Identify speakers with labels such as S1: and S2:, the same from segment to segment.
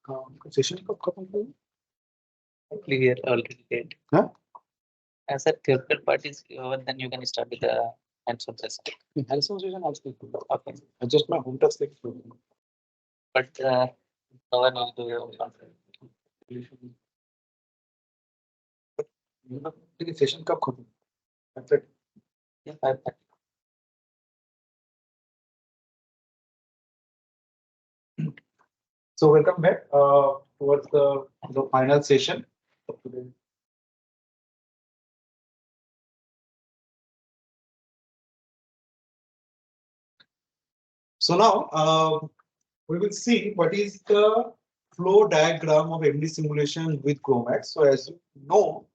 S1: Session कब खत्म होगी?
S2: Clear already did.
S1: Huh?
S2: As a theoretical part is over, then you can start with the hands-on session.
S1: Hands-on session I'll speak to.
S2: Okay.
S1: Just my home task like.
S2: But no one will do your conference.
S1: Session कब खत्म? That's it.
S2: Yeah, 5:30.
S1: So welcome back towards the final session of today. So now we will see what is the flow diagram of MD simulation with GROMACS. So as you know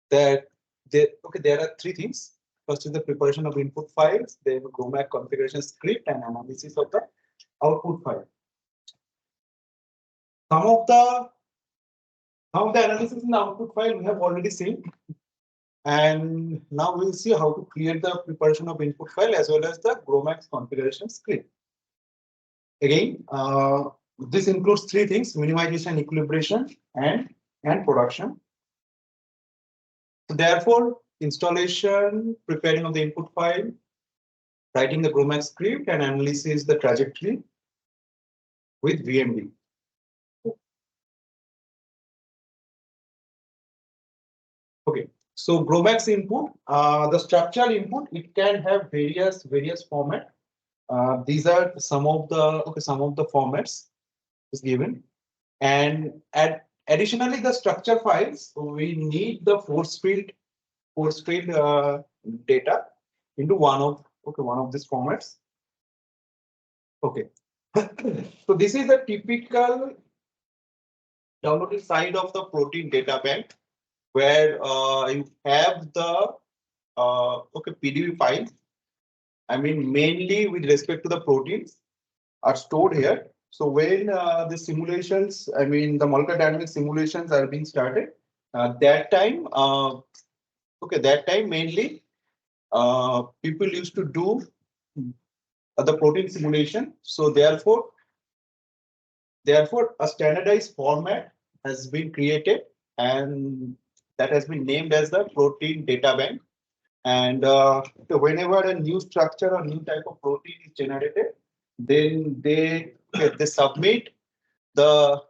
S1: that there are three things. First is the preparation of input files, then GROMACS configuration script and analysis of the output file. Some of the analysis in the output file we have already seen. And now we'll see how to create the preparation of input file as well as the GROMACS configuration script. Again, this includes three things: minimization, equilibration, and production. So therefore, installation, preparing of the input file, writing the GROMACS script, and analysis the trajectory with VMD. Okay. So GROMACS input, the structural input, it can have various format. These are some of the formats is given, and additionally the structure files, we need the force field data into one of these formats. Okay. So this is a typical downloaded side of the protein data bank, where you have the PDB files. I mean, mainly with respect to the proteins are stored here. So when the simulations, I mean, the molecular dynamics simulations are being started, that time mainly people used to do the protein simulation. So therefore, a standardized format has been created, and that has been named as the protein data bank. And whenever a new structure or new type of protein is generated, then they submit the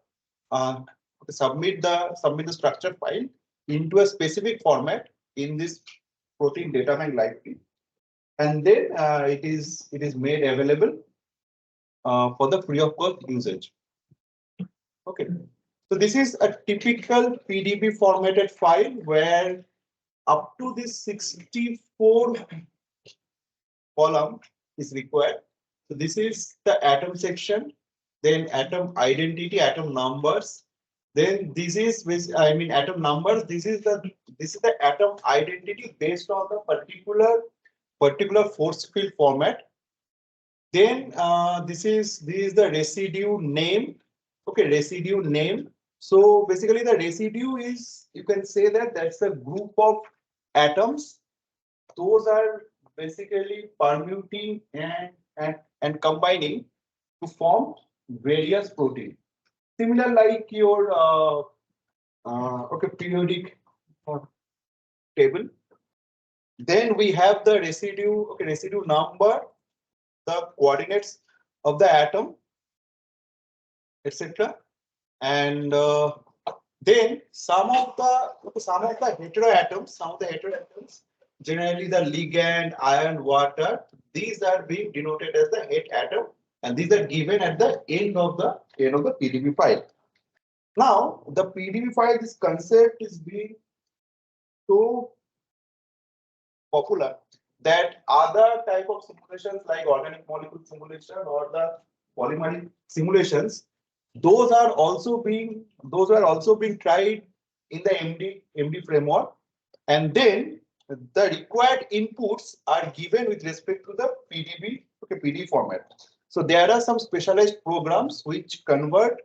S1: structure file into a specific format in this protein data bank library, and then it is made available for the free of cost usage. Okay, so this is a typical PDB formatted file where up to this 64 column is required. So this is the atom section, then atom identity, atom numbers. Then this is atom numbers. This is the atom identity based on the particular force field format. Then this is the residue name. Okay, residue name. So basically the residue is, you can say that that's a group of atoms. Those are basically permuting and combining to form various proteins. Similar like your periodic table. Then we have the residue number, the coordinates of the atom, etc. And then some of the heteroatoms, generally the ligand, iron, water, these are being denoted as the het atom, and these are given at the end of the PDB file. Now the PDB file, this concept is being so popular that other type of simulations like organic molecule simulation or the polymeric simulations, those are also being tried in the MD framework, and then the required inputs are given with respect to the PDB format. So there are some specialized programs which convert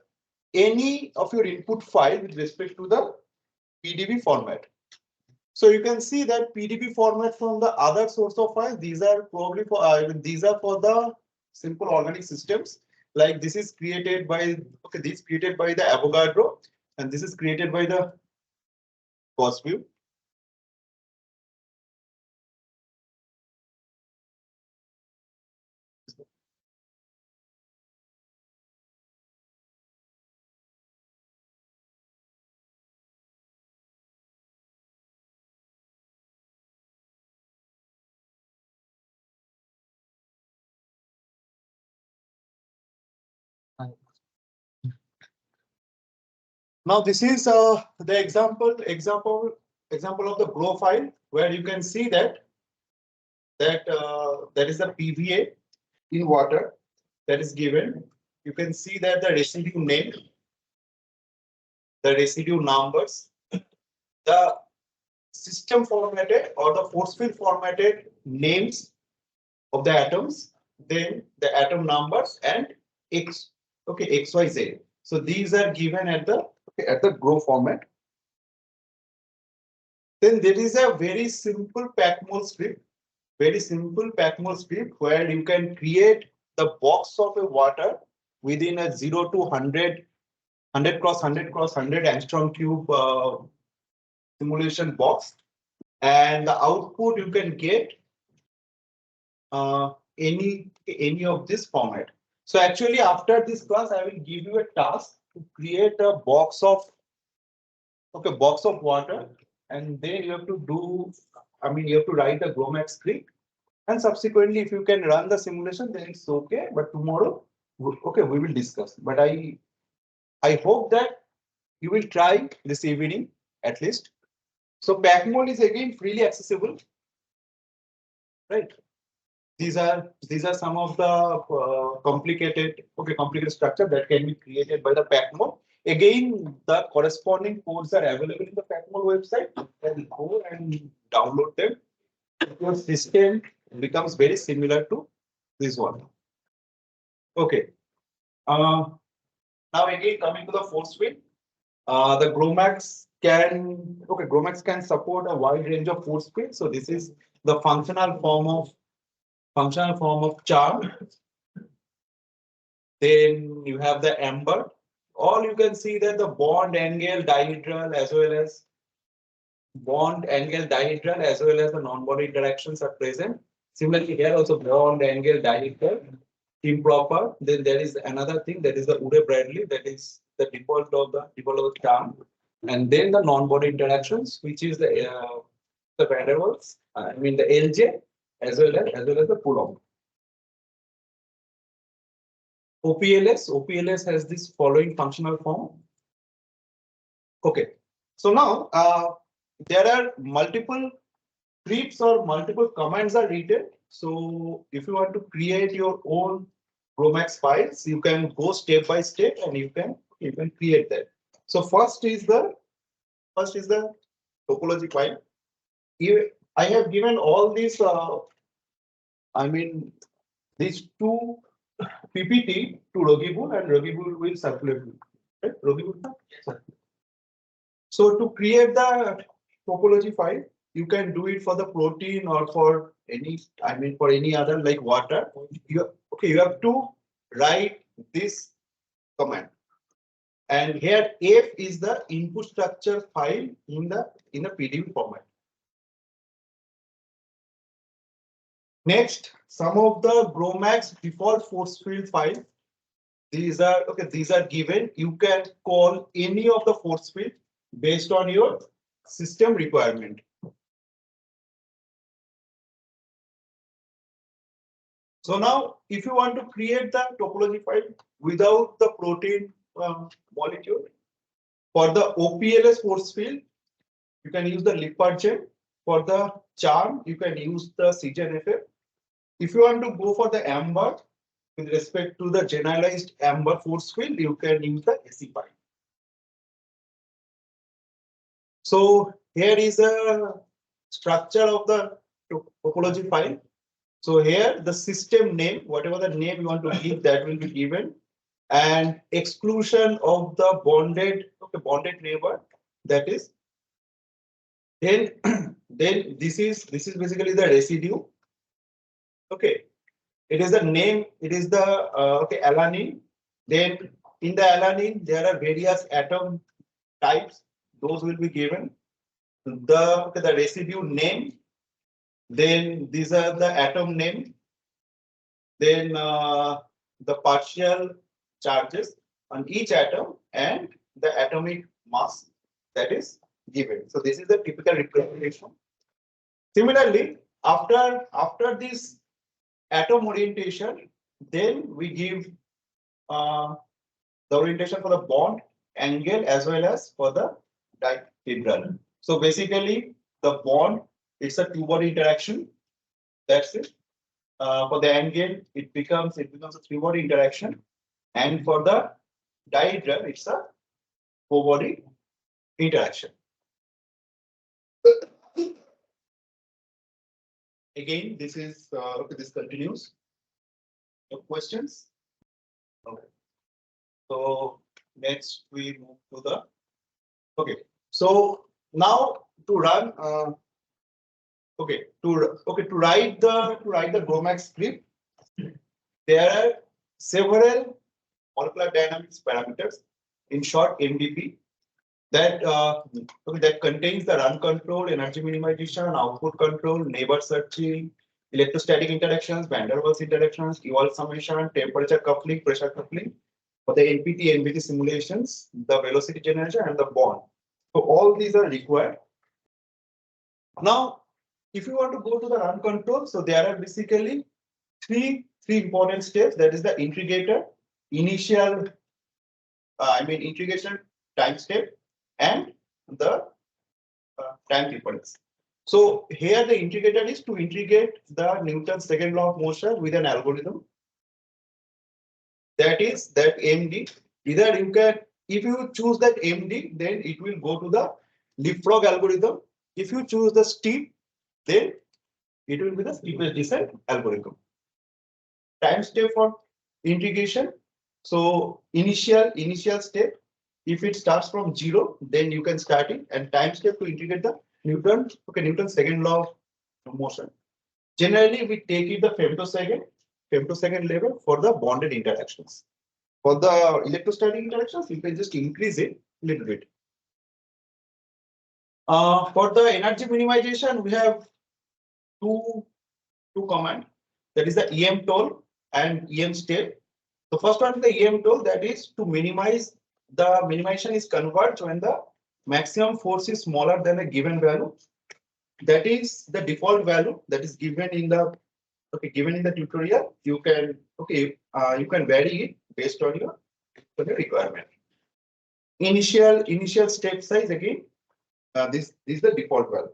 S1: any of your input file with respect to the PDB format. So you can see that PDB format from the other source of files, these are probably for these are for the simple organic systems. like this is created by, okay, this is created by the Avogadro, and this is created by the Gauss-View. Now this is the example of the GROW file, where you can see that that is the PVA in water that is given. You can see that the residue name, the residue numbers, the system formatted or the force field formatted names of the atoms, then the atom numbers and X, okay, XYZ. So these are given at the, okay, at the GROW format. Then there is a very simple PACMOL script, where you can create the box of a water within a 0 to 100, 100 cross 100 cross 100 angstrom cube simulation box, and the output you can get any of this format. So actually, after this class, I will give you a task to create a box of, okay, box of water, and then you have to do, I mean, you have to write the GROMACS script, and subsequently, if you can run the simulation, then it's okay. But tomorrow, okay, we will discuss. But I hope that you will try this evening at least. So PACMOL is again freely accessible, right? These are some of the complicated structure that can be created by the PACMOL. Again, the corresponding codes are available in the PACMOL website. You can go and download them. Your system becomes very similar to this one. Okay. Now again, coming to the force field, the GROMACS can support a wide range of force fields. So this is the functional form of charm. Then you have the amber. All you can see that the bond angle dihedral as well as the non-bond interactions are present. Similarly, here also bond angle dihedral improper. Then there is another thing, that is the Urey-Bradley, that is the default of the charm. And then the non-bond interactions, which is the van der Waals, I mean the LJ as well as the Coulomb. OPLS has this following functional form. Okay, so now there are multiple scripts or multiple commands are written. So if you want to create your own GROMACS files, you can go step by step and you can create that. So first is the topology file. I have given all these I mean these two PPT to Rogibul, and Rogibul will circulate. Right? Rogibul. So to create the topology file, you can do it for the protein or for any, I mean for any other like water. You have to write this command. And here F is the input structure file in the PDF format. Next, some of the GROMACS default force field files. These are given. You can call any of the force field based on your system requirement. So now, if you want to create the topology file without the protein molecule, for the OPLS force field, you can use the Lippard gem. For the charm, you can use the CGNFF. If you want to go for the amber, with respect to the generalized amber force field, you can use the SE file. So here is a structure of the topology file. So here the system name, whatever the name you want to give, that will be given, and exclusion of the bonded neighbor, that is. Then then this is basically the residue. Okay. It is the name. It is the okay alanine. Then in the alanine there are various atom types. Those will be given. The residue name. Then these are the atom name. Then the partial charges on each atom and the atomic mass that is given. So this is the typical representation. Similarly, after this atom orientation, then we give uh, the orientation for the bond angle as well as for the dihedral. So basically, the bond it's a two-body interaction. That's it. For the angle, it becomes a three-body interaction, and for the dihedral, it's a four-body interaction. Again, this is okay. This continues. No questions? Okay. So next we move to the okay. So now to run to write the GROMACS script, there are several molecular dynamics parameters, in short MDP, that contains the run control, energy minimization, output control, neighbor searching, electrostatic interactions, van der Waals interactions, Ewald summation, temperature coupling, pressure coupling. For the NPT simulations, the velocity generation and the bond. So all these are required. Now, if you want to go to the run control, so there are basically three important steps. That is the integrator, initial, integration time step, and the time difference. So here the integrator is to integrate the Newton's second law of motion with an algorithm. That is that MD. Either you can, if you choose that MD, then it will go to the leapfrog algorithm. If you choose the steep, then it will be the steepest descent algorithm. Time step for integration. So initial step, if it starts from 0, then you can start it, and time step to integrate the Newton's second law of motion. Generally, we take it the femtosecond level for the bonded interactions. For the electrostatic interactions, you can just increase it a little bit. For the energy minimization, we have two commands. That is the EM toll and EM step. The first one is the EM toll, that is to minimize. The minimization is converged when the maximum force is smaller than a given value. That is the default value that is given in the tutorial. You can you can vary it based on your requirement. Initial step size, again, this is the default value.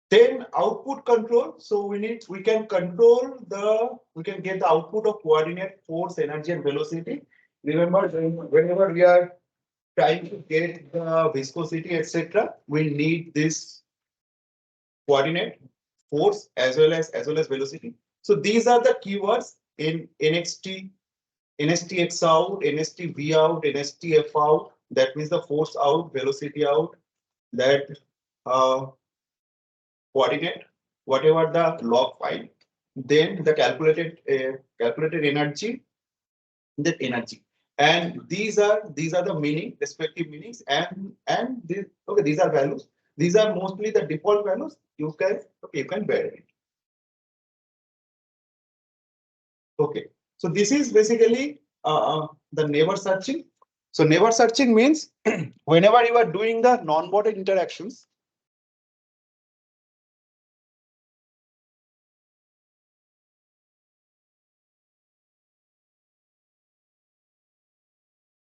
S1: Then output control. So we can get the output of coordinate, force, energy, and velocity. Remember, whenever we are trying to get the viscosity, etc., we need this coordinate, force, as well as velocity. So these are the keywords in NXT, NSTX out, NSTV out, NSTF out. That means the force out, velocity out, that coordinate, whatever the log file, then the calculated energy, that energy, and these are the respective meanings, and these are values. These are mostly the default values. You can vary it. Okay, so this is basically the neighbor searching. So neighbor searching means whenever you are doing the non-bonded interactions,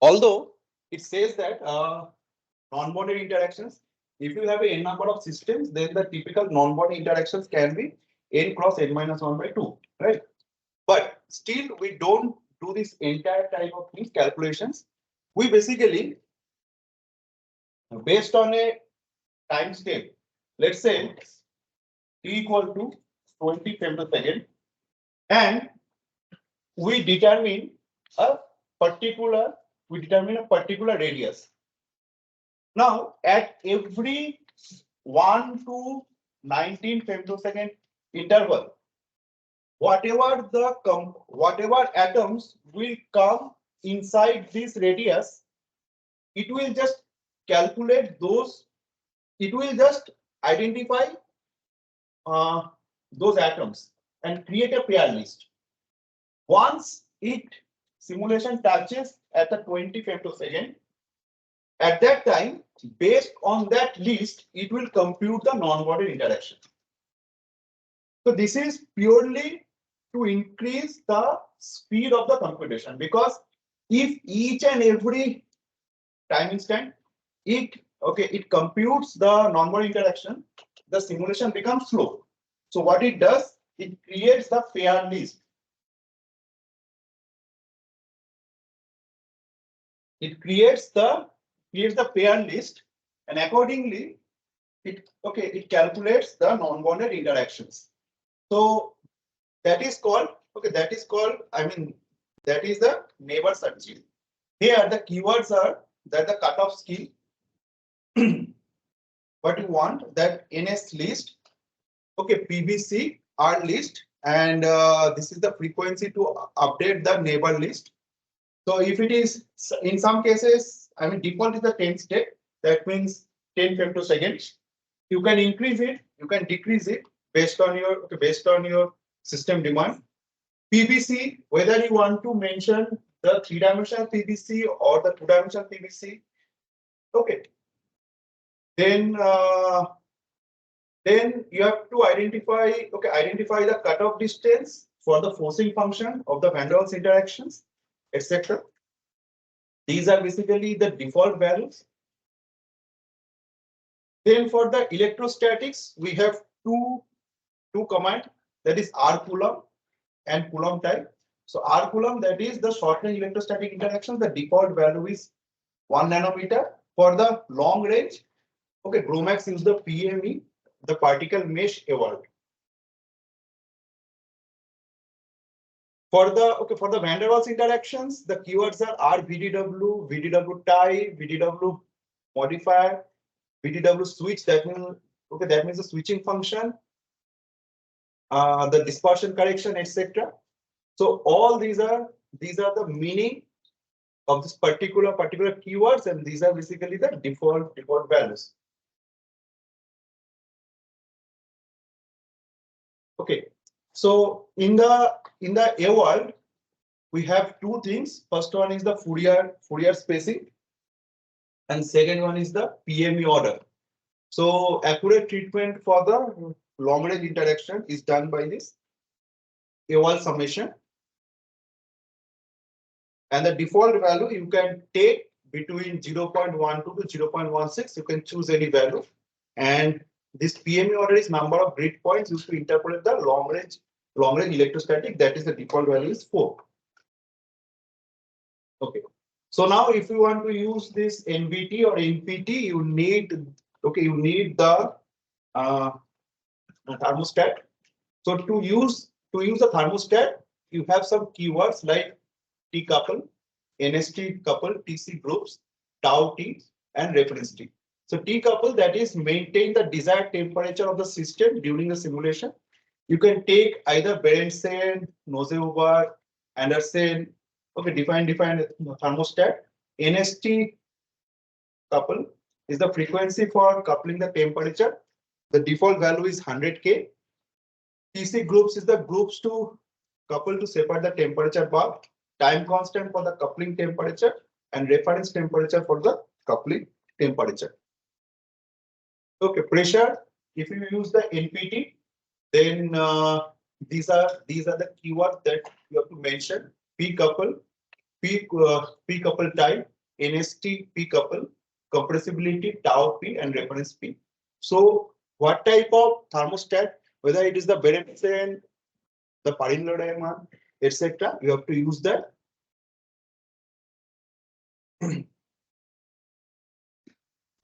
S1: although it says that non-bonded interactions, if you have a n number of systems, then the typical non-bonded interactions can be n cross n minus 1 by 2, right? But still, we don't do this entire type of things calculations. We basically, based on a time step, let's say t equal to 20 femtosecond, and we determine a particular radius. Now, at every 1 to 19 femtosecond interval, whatever atoms will come inside this radius, it will just calculate those. It will just identify uh, those atoms and create a pair list. Once it simulation touches at the 20 femtosecond, at that time, based on that list, it will compute the non-bonded interaction. So this is purely to increase the speed of the computation, because if each and every time instant it computes the non-bonded interaction, the simulation becomes slow. So what it does, it creates the pair list. It creates the pair list, and accordingly it calculates the non-bonded interactions. So that is called that is the neighbor searching. Here the keywords are that the cutoff skill, what you want, that NS list, PBC R list, and this is the frequency to update the neighbor list. So if it is in some cases, default is the 10 step, that means 10 femtoseconds. You can increase it, you can decrease it based on your system demand. PBC, whether you want to mention the 3-dimensional PBC or the 2-dimensional PBC. Okay. Then you have to identify the cutoff distance for the forcing function of the van der Waals interactions, etc. These are basically the default values. Then for the electrostatics, we have two commands, that is R coulomb and coulomb type. So R coulomb, that is the short range electrostatic interactions. The default value is 1 nanometer. For the long range, GROMACS use the PME, the particle mesh evolved. For the van der Waals interactions, the keywords are VDW, VDW tie, VDW modifier, VDW switch. That means the switching function, the dispersion correction, etc. So all these are the meaning of this particular keywords, and these are basically the default values. Okay, so in the A world, we have two things. First one is the Fourier spacing, and second one is the PME order. So accurate treatment for the long range interaction is done by this A world summation, and the default value you can take between 0.12 to 0.16. You can choose any value, and this PME order is number of grid points used to interpolate the long range electrostatic. That is the default value is 4. Okay. So now if you want to use this NBT or NPT, you need the thermostat. So to use the thermostat, you have some keywords like T couple, NST couple, TC groups, tau T, and reference T. So T couple, that is maintain the desired temperature of the system during the simulation. You can take either Berendsen, Nose-Huber, Anderson, define thermostat. NST couple is the frequency for coupling the temperature. The default value is 100K. TC groups is the groups to couple to separate the temperature bar. Time constant for the coupling temperature, and reference temperature for the coupling temperature. Okay, pressure. If you use the NPT, then these are the keywords that you have to mention. P couple, P couple type, NST P couple, compressibility, tau P, and reference P. So what type of thermostat, whether it is the Berendsen, the Parin-Lodaiman, etc., you have to use that.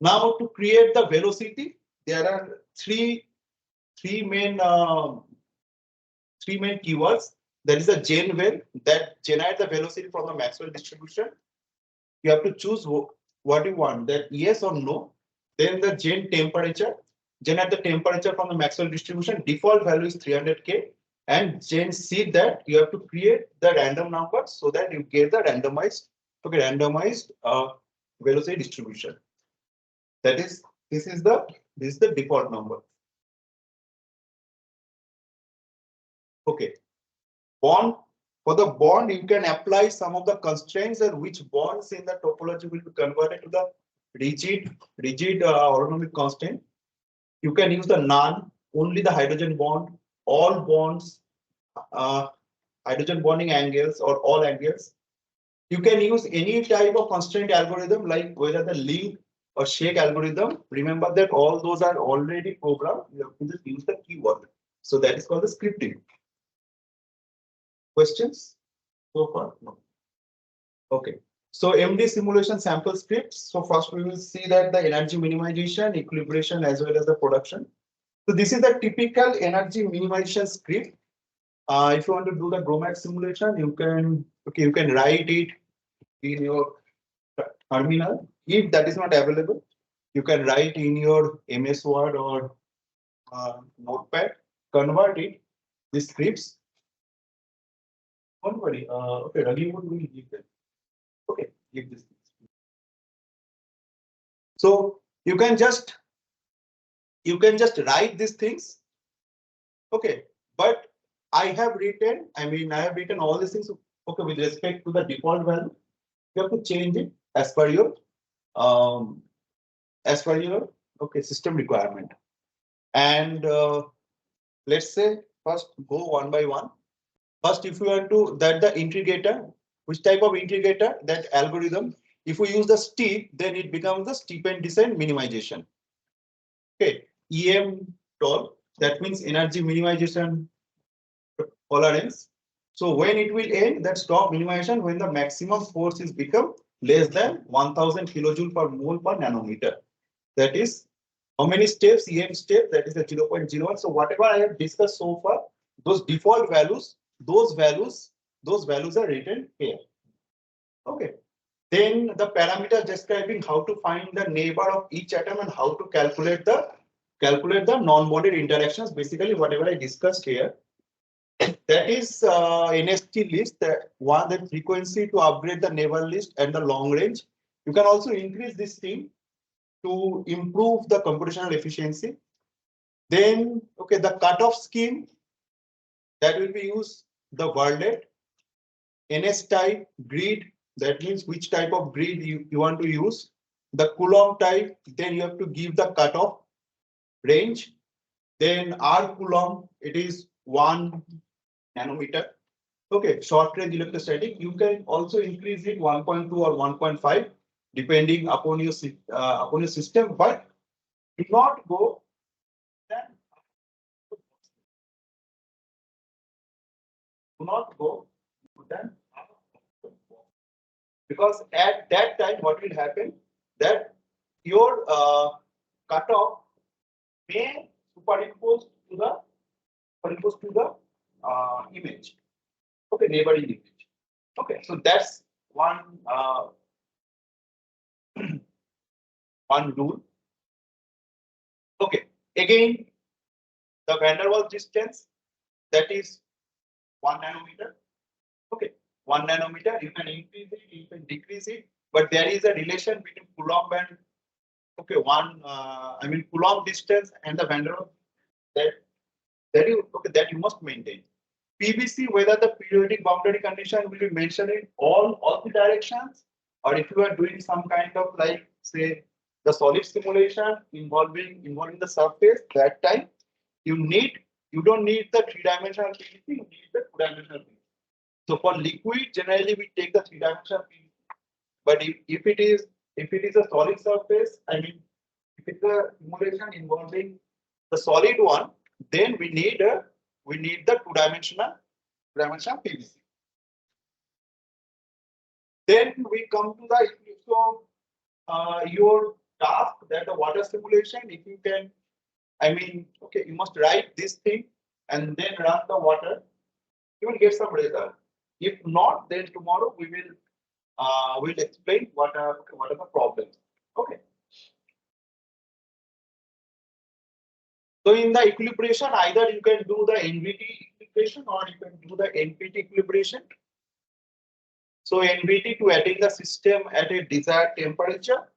S1: Now to create the velocity, there are three main keywords. There is a gen vel that generates the velocity from the Maxwell distribution. You have to choose what you want, that yes or no. Then the gen temperature, generate the temperature from the Maxwell distribution. Default value is 300K, and then see that you have to create the random numbers so that you get the randomized velocity distribution. That is, this is the default number. Okay. Bond, for the bond, you can apply some of the constraints and which bonds in the topology will be converted to the rigid orthonomic constant. You can use the none, only the hydrogen bond, all bonds, uh, hydrogen bonding angles or all angles. You can use any type of constraint algorithm like whether the link or shake algorithm. Remember that all those are already programmed. You have to just use the keyword. So that is called the scripting. Questions so far? No. Okay. So MD simulation sample scripts. So first we will see that the energy minimization, equilibration as well as the production. So this is the typical energy minimization script. If you want to do the GROMACS simulation, you can write it in your terminal. If that is not available, you can write in your MS Word or Notepad. Convert it. The scripts. Don't worry. Okay, Ravi will give them. Okay, give this. So you can just write these things. Okay, but I have written all these things. Okay, with respect to the default value, you have to change it um as per your okay system requirement. And let's say first go one by one. First, if you want to that the integrator, which type of integrator that algorithm? If we use the steep, then it becomes the steep and descent minimization. Okay, EM tall, that means energy minimization tolerance. So when it will end, that stop minimization when the maximum force is become less than 1000 kilojoule per mole per nanometer. That is how many steps? EM step, that is the 0.01. So whatever I have discussed so far, those default values, those values are written here. Okay. Then the parameter describing how to find the neighbor of each atom and how to calculate the non-bonded interactions. Basically, whatever I discussed here, that is NST list. That one, the frequency to upgrade the neighbor list and the long range. You can also increase this thing to improve the computational efficiency. Then, okay, the cutoff scheme that will be used the worldlet, NS type grid. That means which type of grid you want to use. The Coulomb type, then you have to give the cutoff range. Then R Coulomb, it is 1 nanometer. Okay, short range electrostatic. You can also increase it 1.2 or 1.5 depending upon your system, but do not go then do not go then because at that time what will happen that your cutoff may superimpose to the image. Okay, neighboring image. Okay, so that's one rule. Okay, again the van der Waals distance, that is 1 nanometer. Okay, 1 nanometer. You can increase it, you can decrease it, but there is a relation between Coulomb and okay Coulomb distance and the van der Waals that you must maintain. PBC, whether the periodic boundary condition will be mentioned in all the directions, or if you are doing some kind of like say the solid simulation involving the surface, that time you don't need the three-dimensional PBC, you need the two-dimensional PBC. So for liquid, generally we take the three-dimensional PBC, but if it is a solid surface, if it's a simulation involving the solid one, then we need the two-dimensional PVC. Then we come to the your task that the water simulation. If you can, okay, you must write this thing and then run the water. You will get some result. If not, then tomorrow we will explain what are the problems. Okay. So in the equilibration, either you can do the NVT equilibration or you can do the NPT equilibration. So NVT to attain the system at a desired temperature,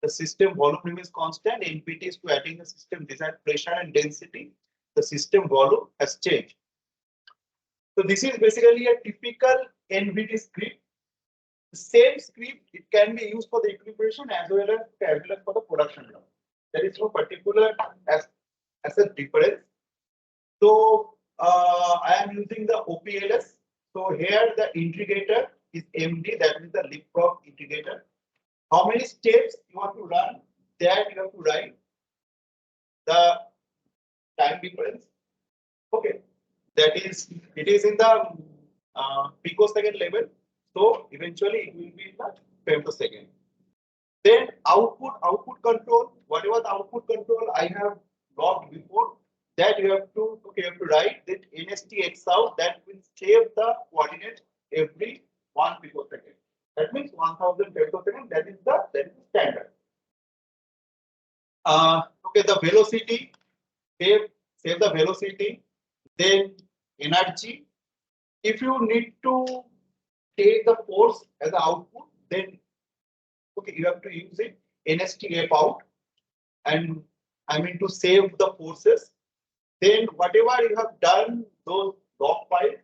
S1: the system volume remains constant. NPT is to attain the system desired pressure and density, the system volume has changed. So this is basically a typical NVT script. The same script, it can be used for the equilibration as well as for the production law. There is no particular as a difference. So I am using the OPLS. So here the integrator is MD, that is the leapfrog integrator. How many steps you want to run? That you have to write the time difference. Okay, that is it is in the picosecond level. So eventually it will be in the femtosecond. Then output control, whatever the output control I have logged before, that you have to write that NST out, that will save the coordinate every 1 picosecond. That means 1000 femtosecond. That is the standard. Okay, the velocity, save the velocity, then energy. If you need to take the force as the output, then okay, you have to use it NST out, and I mean to save the forces. Then whatever you have done, those log files,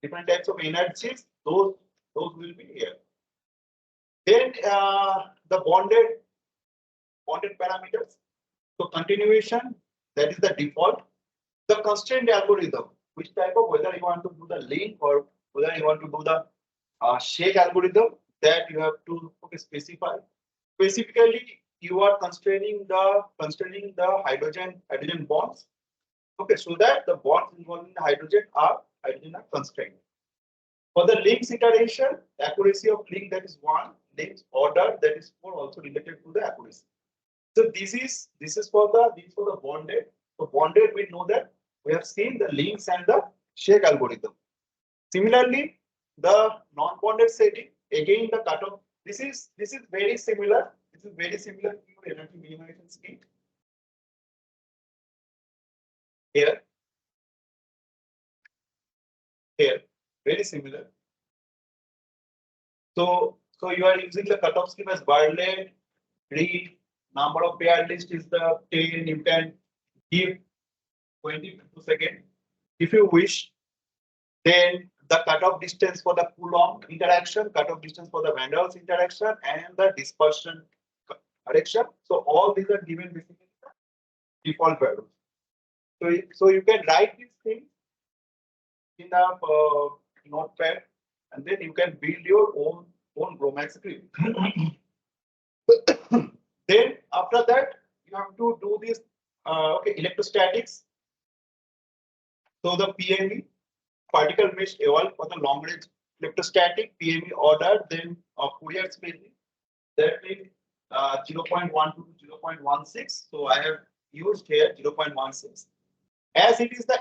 S1: different types of energies, those will be here. Then the bonded parameters. So continuation, that is the default. The constraint algorithm, which type of, whether you want to do the link or whether you want to do the shake algorithm, that you have to specify. Specifically, you are constraining the hydrogen bonds. Okay, so that the bonds involving the hydrogen are constrained. For the links iteration, accuracy of link, that is 1, links order, that is 4, also related to the accuracy. So this is for the bonded. So bonded, we know that we have seen the links and the shake algorithm. Similarly, the non-bonded setting, again the cutoff. This is very similar. This is very similar to your energy minimization scheme. Here, very similar. So you are using the cutoff scheme as Bartlett, read, number of pair list is the 10. You can give 20 seconds if you wish. Then the cutoff distance for the Coulomb interaction, cutoff distance for the Van der Waals interaction, and the dispersion direction. So all these are given basically the default values. So you can write these things in the notepad, and then you can build your own GROMACS script. Then after that, you have to do this electrostatics. So the PME, particle mesh evolved for the long range electrostatic, PME order, then Fourier spacing, that means 0.12 to 0.16. So I have used here 0.16. As it is the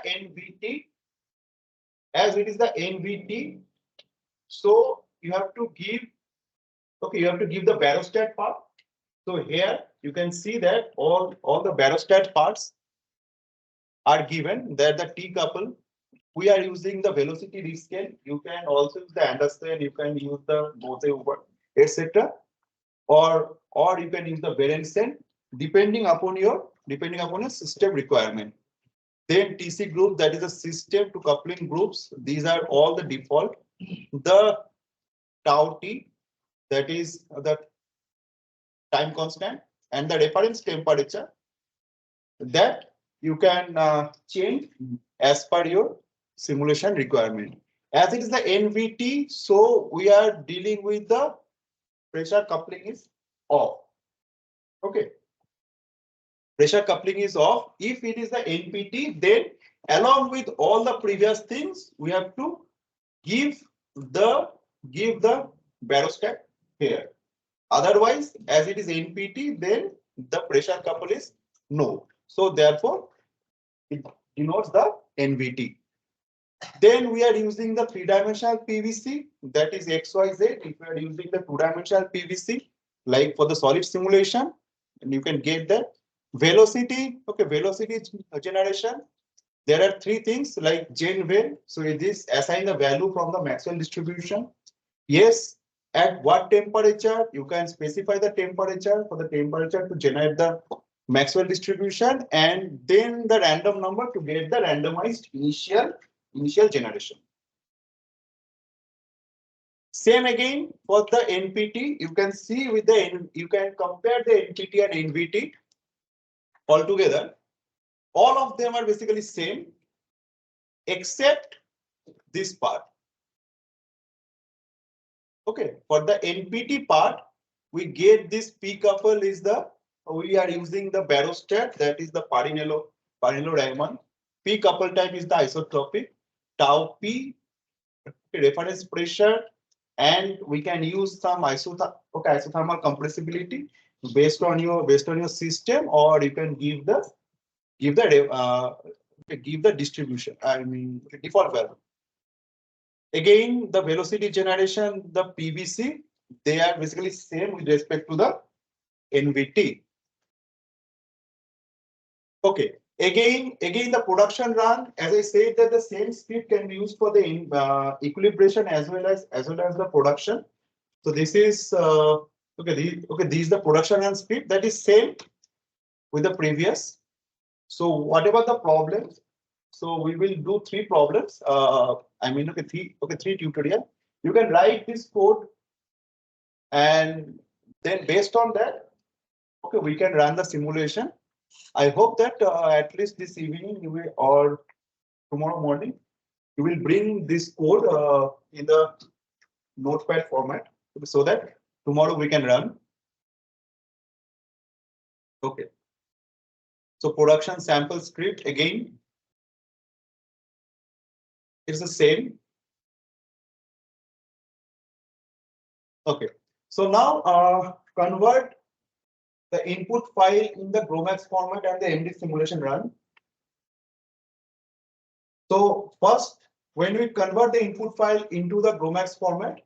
S1: NVT, so you have to give the barostat part. So here you can see that all the barostat parts are given. That the T couple, we are using the velocity rescale. You can also use the Anderson, you can use the Bose, etc. Or you can use the Berenson, depending upon your system requirement. Then TC group, that is a system to coupling groups. These are all the default. The tau T, that is the time constant, and the reference temperature, that you can change as per your simulation requirement. As it is the NVT, so we are dealing with the pressure coupling is off. Okay. Pressure coupling is off. If it is the NPT, then along with all the previous things, we have to give the barostat here. Otherwise, as it is NPT, then the pressure couple is no. So therefore, it denotes the NVT. Then we are using the 3-dimensional PVC, that is XYZ. If we are using the 2-dimensional PVC, like for the solid simulation, and you can get that. Velocity, okay, velocity generation. There are three things like gen val. So it is assign the value from the Maxwell distribution. Yes, at what temperature you can specify the temperature for the temperature to generate the Maxwell distribution, and then the random number to get the randomized initial generation. Same again for the NPT. You can see with the you can compare the NPT and NVT altogether. All of them are basically same except this part. Okay, for the NPT part, we get this P couple is the we are using the barostat, that is the Parinello diamond. P couple type is the isotropic. Tau P reference pressure, and we can use some isothermal compressibility based on your system, or you can give the give the distribution. I mean default value. Again, the velocity generation, the PVC, they are basically same with respect to the NVT. Okay. Again, the production run, as I said, that the same speed can be used for the equilibration as well as the production. So this is okay. This is the production run speed that is same with the previous. So whatever the problems, so we will do three problems. I mean, three tutorial. You can write this code, and then based on that, okay, we can run the simulation. I hope that at least this evening you will, or tomorrow morning, you will bring this code in the notepad format so that tomorrow we can run. Okay. So production sample script again. It's the same. Okay. So now convert the input file in the GROMACS format and the MD simulation run. So first, when we convert the input file into the GROMACS format,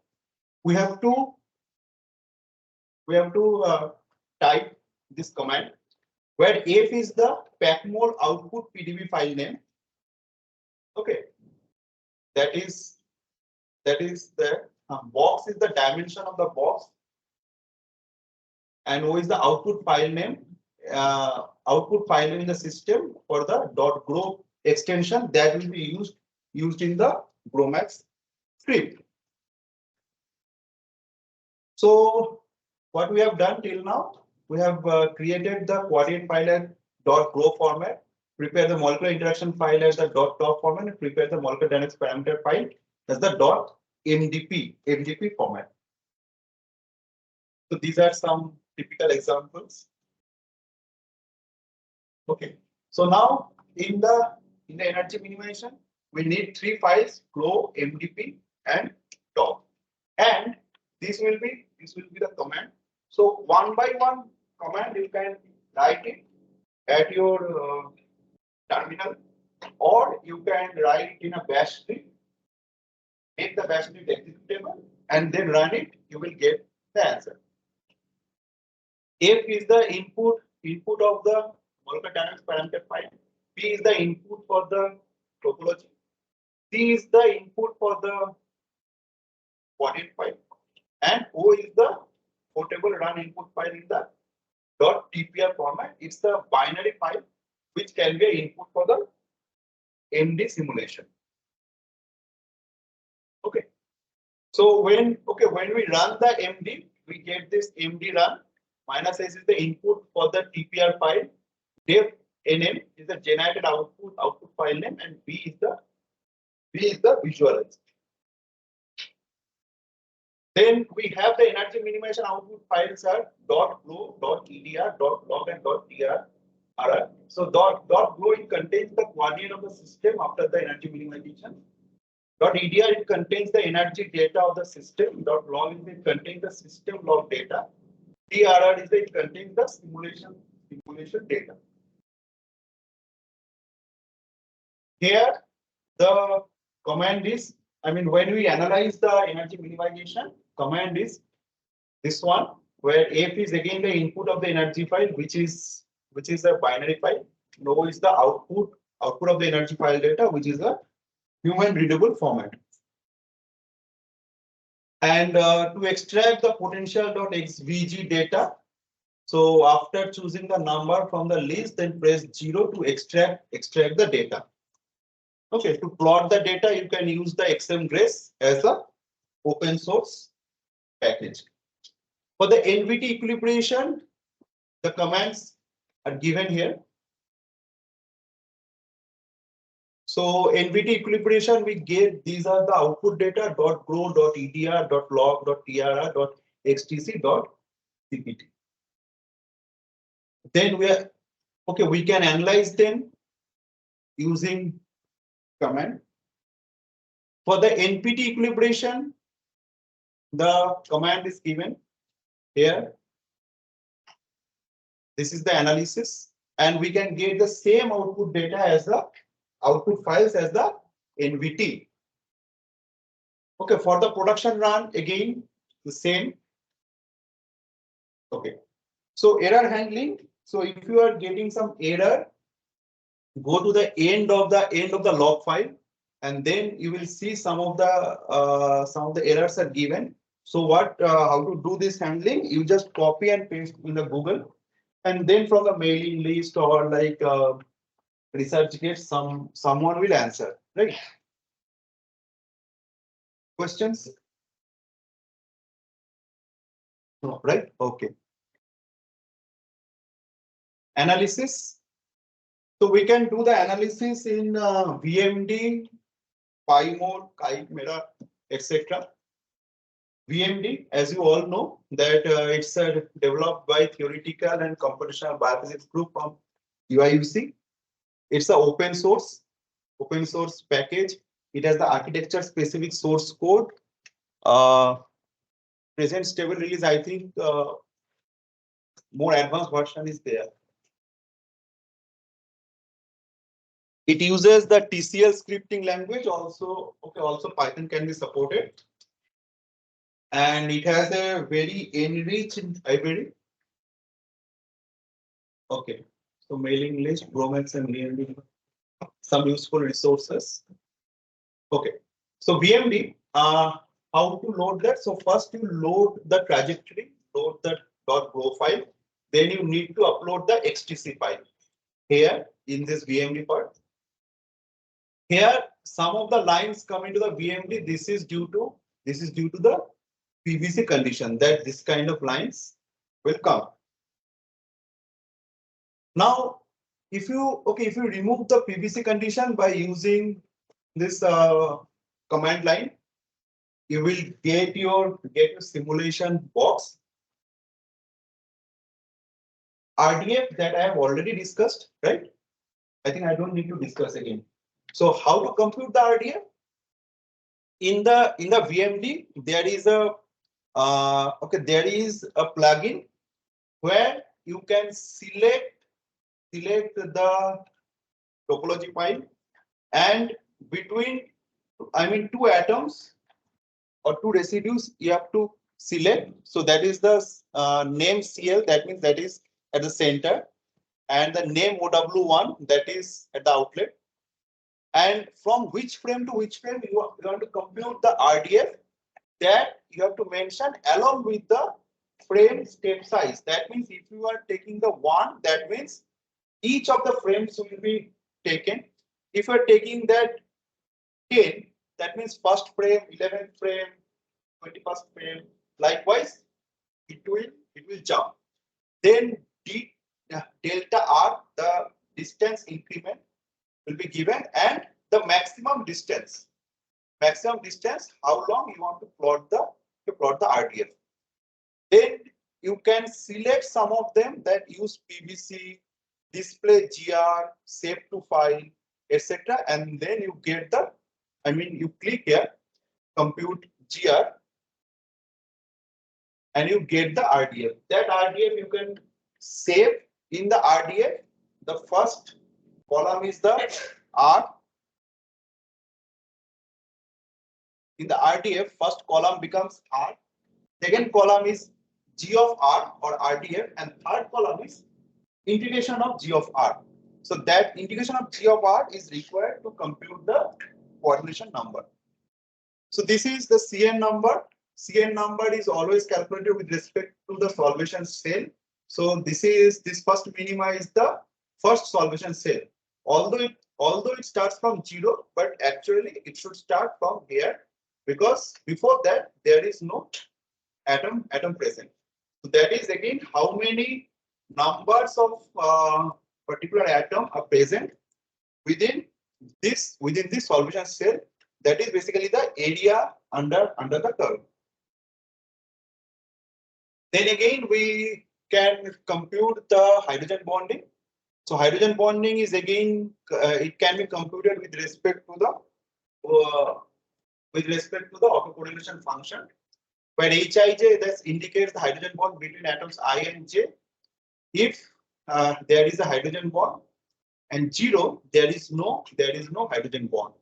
S1: we have to type this command where F is the packmol output PDB file name. Okay, that is the box is the dimension of the box, and O is the output file name. Output file in the system for the .gro extension that will be used in the GROMACS script. So what we have done till now, we have created the coordinate file as .gro format, prepare the molecular interaction file as the .doc format, and prepare the molecular dynamics parameter file as the .mdp format. So these are some typical examples. Okay. So now in the energy minimization, we need three files: GRO, MDP, and DOC. And this will be the command. So one by one command you can write it at your terminal, or you can write in a bash script, make the bash script executable, and then run it. You will get the answer. F is the input of the molecular dynamics parameter file. P is the input for the topology. C is the input for the coordinate file, and O is the portable run input file in the .tpr format. It's the binary file which can be an input for the MD simulation. Okay. So when we run the MD, we get this MD run. Minus S is the input for the TPR file. Def NM is the generated output file name, and B is the visualizer. Then we have the energy minimization output files are .gro, .edr, .log, and .trr. So .gro it contains the coordinate of the system after the energy minimization. .edr it contains the energy data of the system. .log is it contains the system log data. TRR is it contains the simulation data. Here the command is, I mean, when we analyze the energy minimization, command is this one, where F is again the input of the energy file, which is which is a binary file. No is the output of the energy file data, which is a human readable format. And to extract the potential.xvg data, so after choosing the number from the list, then press 0 to extract the data. Okay, to plot the data, you can use the XMGrace as a open source package. For the NVT equilibration, the commands are given here. So NVT equilibration, we get these are the output data .gro, .edr, .log, .trr, .xtc, .cpt. Then we can analyze them using command. For the NPT equilibration, the command is given here. This is the analysis, and we can get the same output data as the output files as the NVT. Okay, for the production run, again, the same. Okay, so error handling. So if you are getting some error, go to the end of the log file, and then you will see some of the errors are given. So how to do this handling? You just copy and paste in the Google, and then from the mailing list or like ResearchGate, someone will answer, right? Questions? No, right? Okay. Analysis. So we can do the analysis in VMD, PyMod, Chimera, etc. VMD, as you all know, that it's developed by Theoretical and Computational Biophysics Group from UIUC. It's an open source package. It has the architecture specific source code. Present stable release, I think more advanced version is there. It uses the TCL scripting language also. Okay, also Python can be supported. And it has a very enriched library. Okay, so mailing list, GROMACS and VMD, some useful resources. Okay, so VMD, how to load that? So first you load the trajectory, load the .go file. Then you need to upload the XTC file here in this VMD part. Here, some of the lines come into the VMD. This is due to the PVC condition that this kind of lines will come. Now, if you remove the PVC condition by using this command line, you will get your simulation box. RDF that I have already discussed, right? I think I don't need to discuss again. So how to compute the RDF? In the VMD, there is a plugin where you can select the topology file, and between two atoms or two residues you have to select. So that is the name CL, that means that is at the center, and the name OW1, that is at the outlet. And from which frame to which frame you want to compute the RDF, that you have to mention along with the frame step size. That means if you are taking the 1, that means each of the frames will be taken. If you are taking that 10, that means first frame, 11th frame, 21st frame. Likewise, it will jump. Then delta R, the distance increment, will be given, and the maximum distance, how long you want to plot the RDF. Then you can select some of them that use PVC, display GR, save to file, etc. And then you get you click here, compute GR, and you get the RDF. That RDF you can save in the RDF. The first column is the R. In the RDF, first column becomes R. Second column is G of R or RDF, and third column is integration of G of R. So that integration of G of R is required to compute the coordination number. So this is the Cn number. Cn number is always calculated with respect to the solvation cell. So this first minima is the first solvation cell. Although it starts from 0, but actually it should start from here, because before that there is no atom present. So that is again how many numbers of particular atom are present within this solution cell. That is basically the area under the curve. Then again we can compute the hydrogen bonding. So hydrogen bonding is again it can be computed with respect to the autocorrelation function, where Hij thus indicates the hydrogen bond between atoms I and J. If there is a hydrogen bond, and 0, there is no hydrogen bond.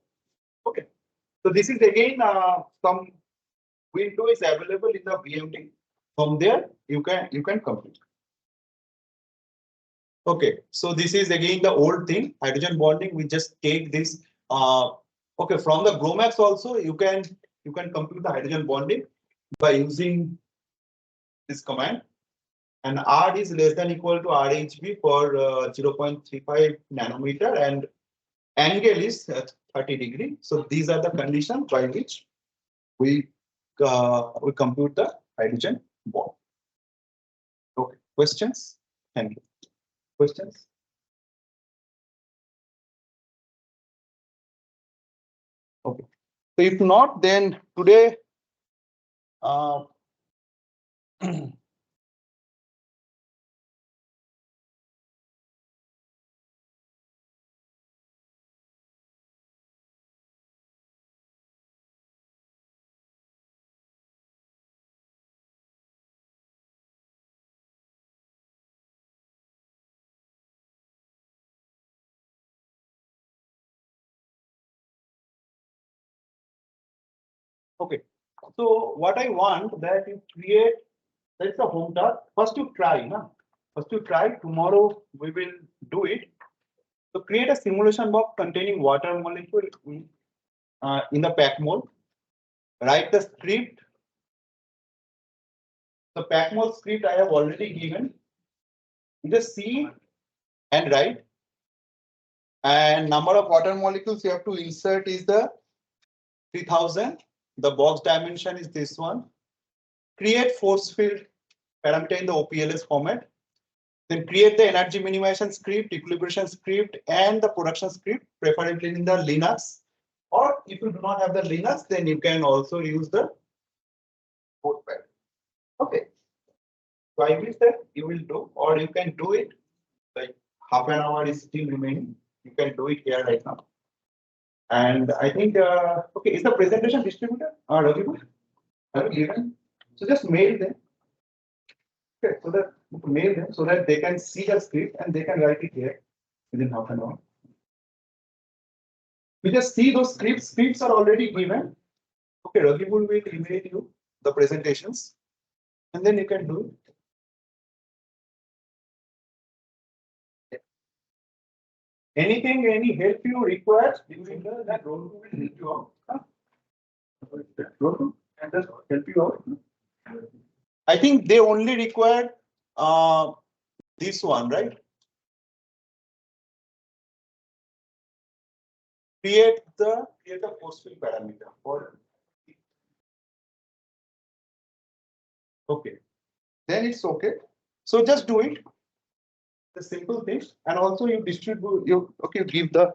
S1: Okay, so this is again some window is available in the BMD. From there you can compute. Okay, so this is again the old thing, hydrogen bonding. We just take this. Okay, from the GROMACS also you can compute the hydrogen bonding by using this command. And R is less than equal to RHB for 0.35 nanometer, and angle is 30 degree. So these are the conditions by which we compute the hydrogen bond. Okay, questions? Thank you. Questions? Okay. So if not, then today okay. So what I want that you create, that's the home task. First you try, na? First you try. Tomorrow we will do it. So create a simulation box containing water molecule in the pack mode. Write the script. The pack mode script I have already given. You just see and write. And number of water molecules you have to insert is the 3000. The box dimension is this one. Create force field parameter in the OPLS format. Then create the energy minimization script, equilibration script, and the production script, preferably in the Linux. Or if you do not have the Linux, then you can also use the Notepad. Okay. So I wish that you will do, or you can do it like half an hour is still remaining. You can do it here right now. And I think, okay, is the presentation distributed? Rajiv? Have you given? So just mail them. Okay, so that mail them so that they can see the script and they can write it here within half an hour. We just see those scripts. Scripts are already given. Okay, Rajiv will email you the presentations, and then you can do it. Anything, any help you require, that role will help you out. And just help you out. I think they only require this one, right? Create a force field parameter for. Okay, then it's okay. So just do it. The simple things, and also you distribute. You okay? Give the.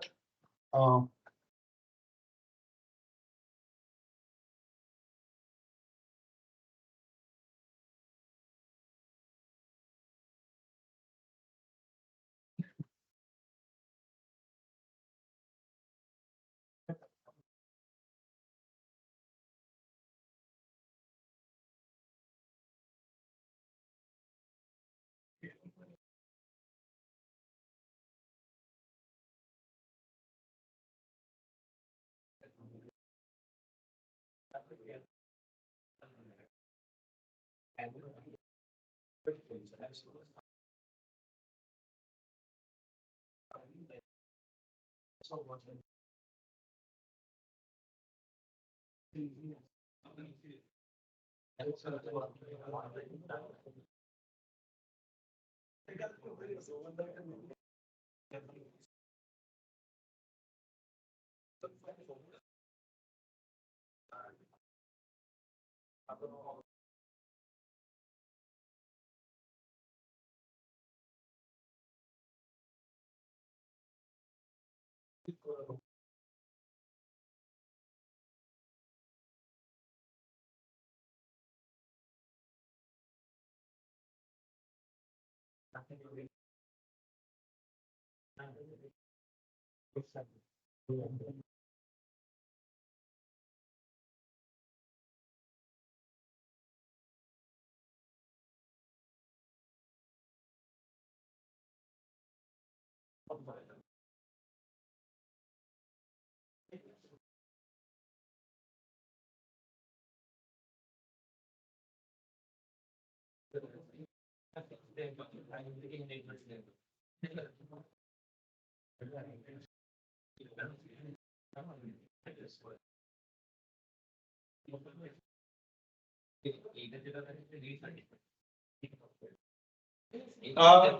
S1: Uh,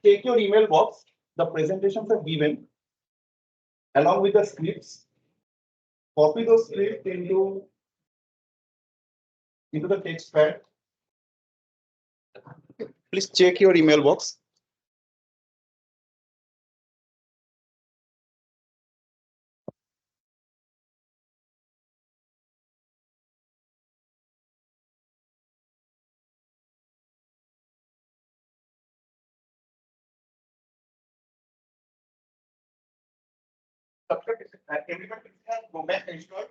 S1: Take your email box. The presentations are given along with the scripts. Copy those scripts into the text pad. Please check your email box. Everybody has GROMACS installed.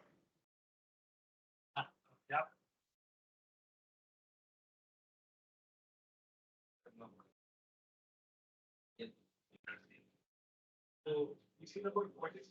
S1: So, you see about what is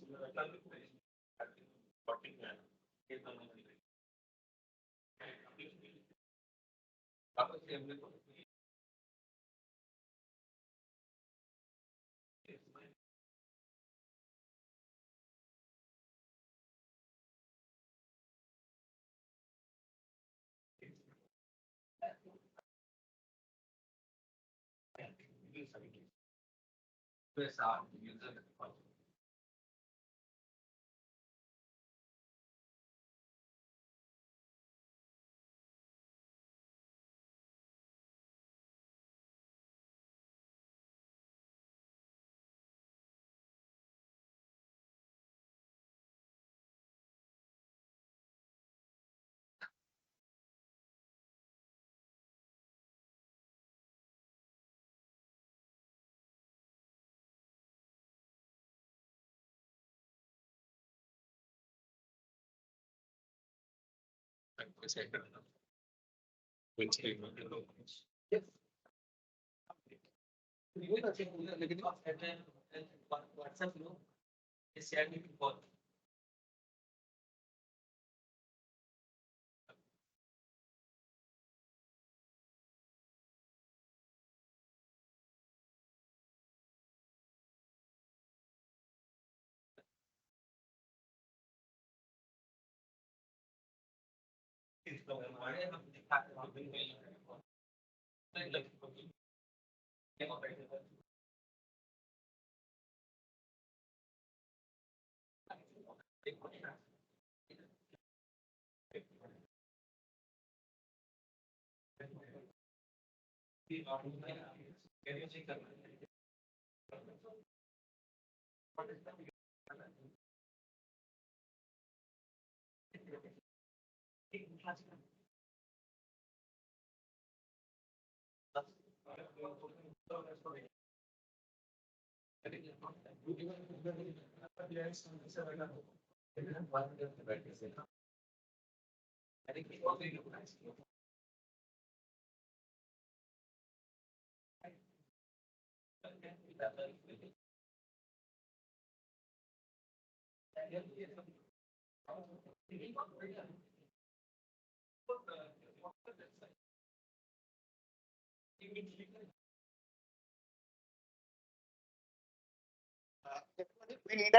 S3: we need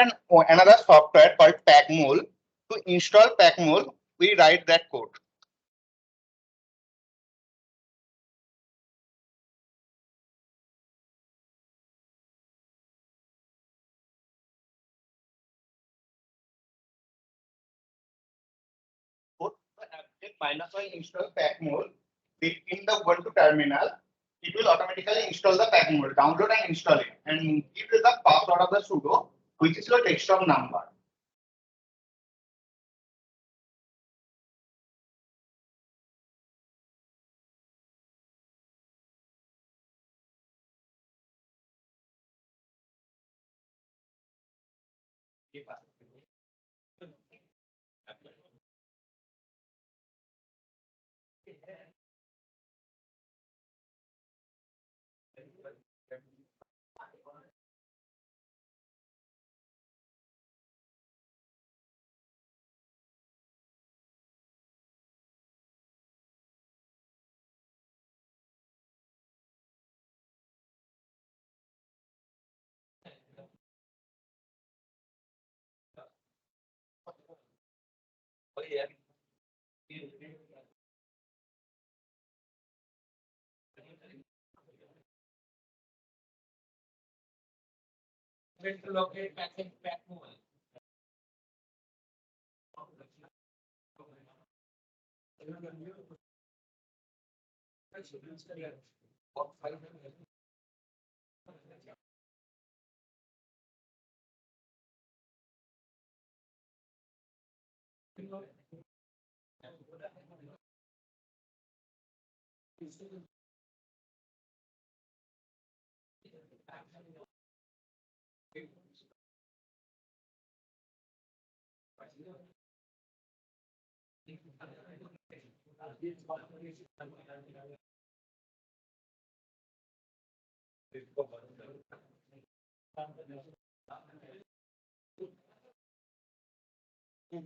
S3: another software called PackMole. To install PackMole, we write that code. -1 install PackMole. In the one to terminal, it will automatically install the PackMole. Download and install it, and give it the password of the sudo, which is your desktop number.
S2: Oh, yeah. To locate package pack more.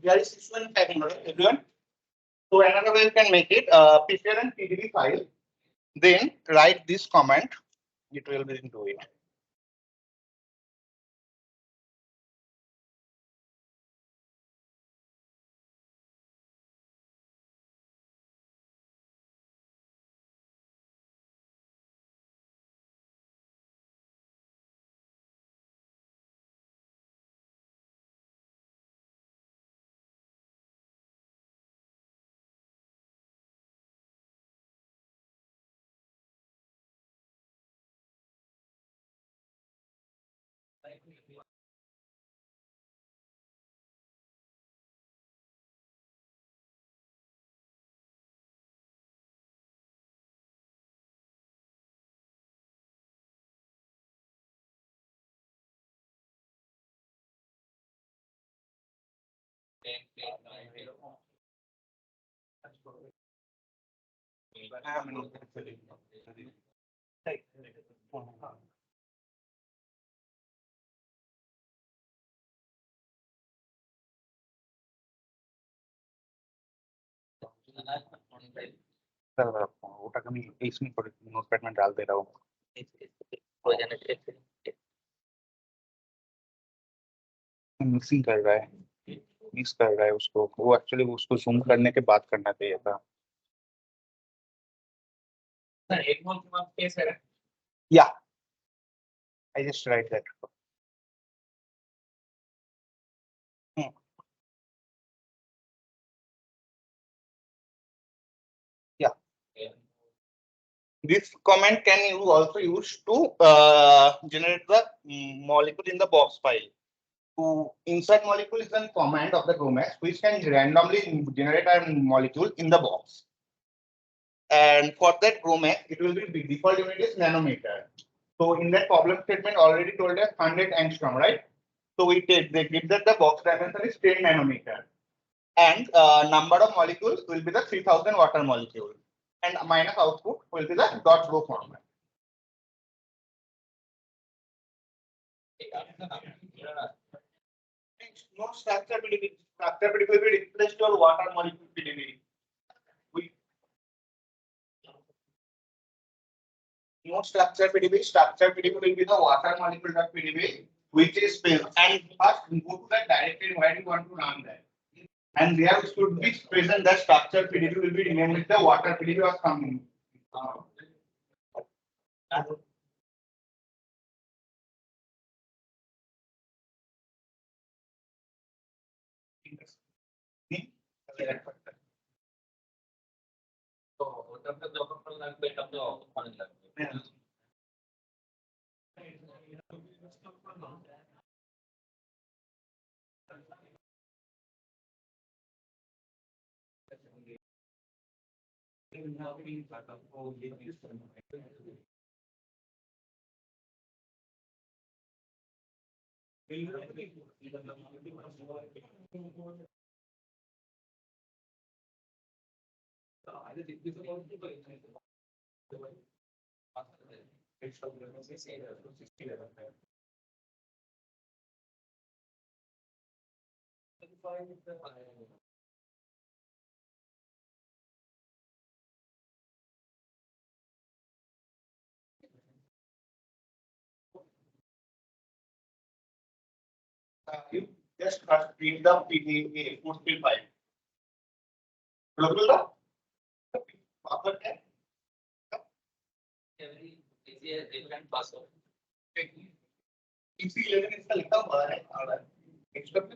S3: There is this one PackMole, everyone. So another way you can make it prepare an PDB file, then write this command. It will be into it. ওটাকে আমি এই screen করে notepad में डाल दे रहा हूँ। Mixing कर रहा है, मिक्स कर रहा है उसको। वो एक्चुअली उसको जूम करने के बाद करना चाहिए था। Yeah, I just write that. Yeah. This command can you also use to generate the molecule in the box file. To insert molecule is a command of the GROMACS which can randomly generate a molecule in the box. And for that GROMACS, it will be default unit is nanometer. So in that problem statement already told us 100 angstrom, right? So we take they give that the box dimension is 10 nanometer, and number of molecules will be the 3000 water molecule, and minus output will be the .go format. No structure PDB. Structure PDB will be replaced your water molecule PDB. No structure PDB. Structure PDB will be the water molecule PDB. which is present. And first go to the directory where you want to run that. And there should be present the structure PDB will be renamed with the water PDB or something. You just read the PDB footprint file. Local law? After that,
S2: different password.
S3: EC11 इसका लिखा हुआ है और expect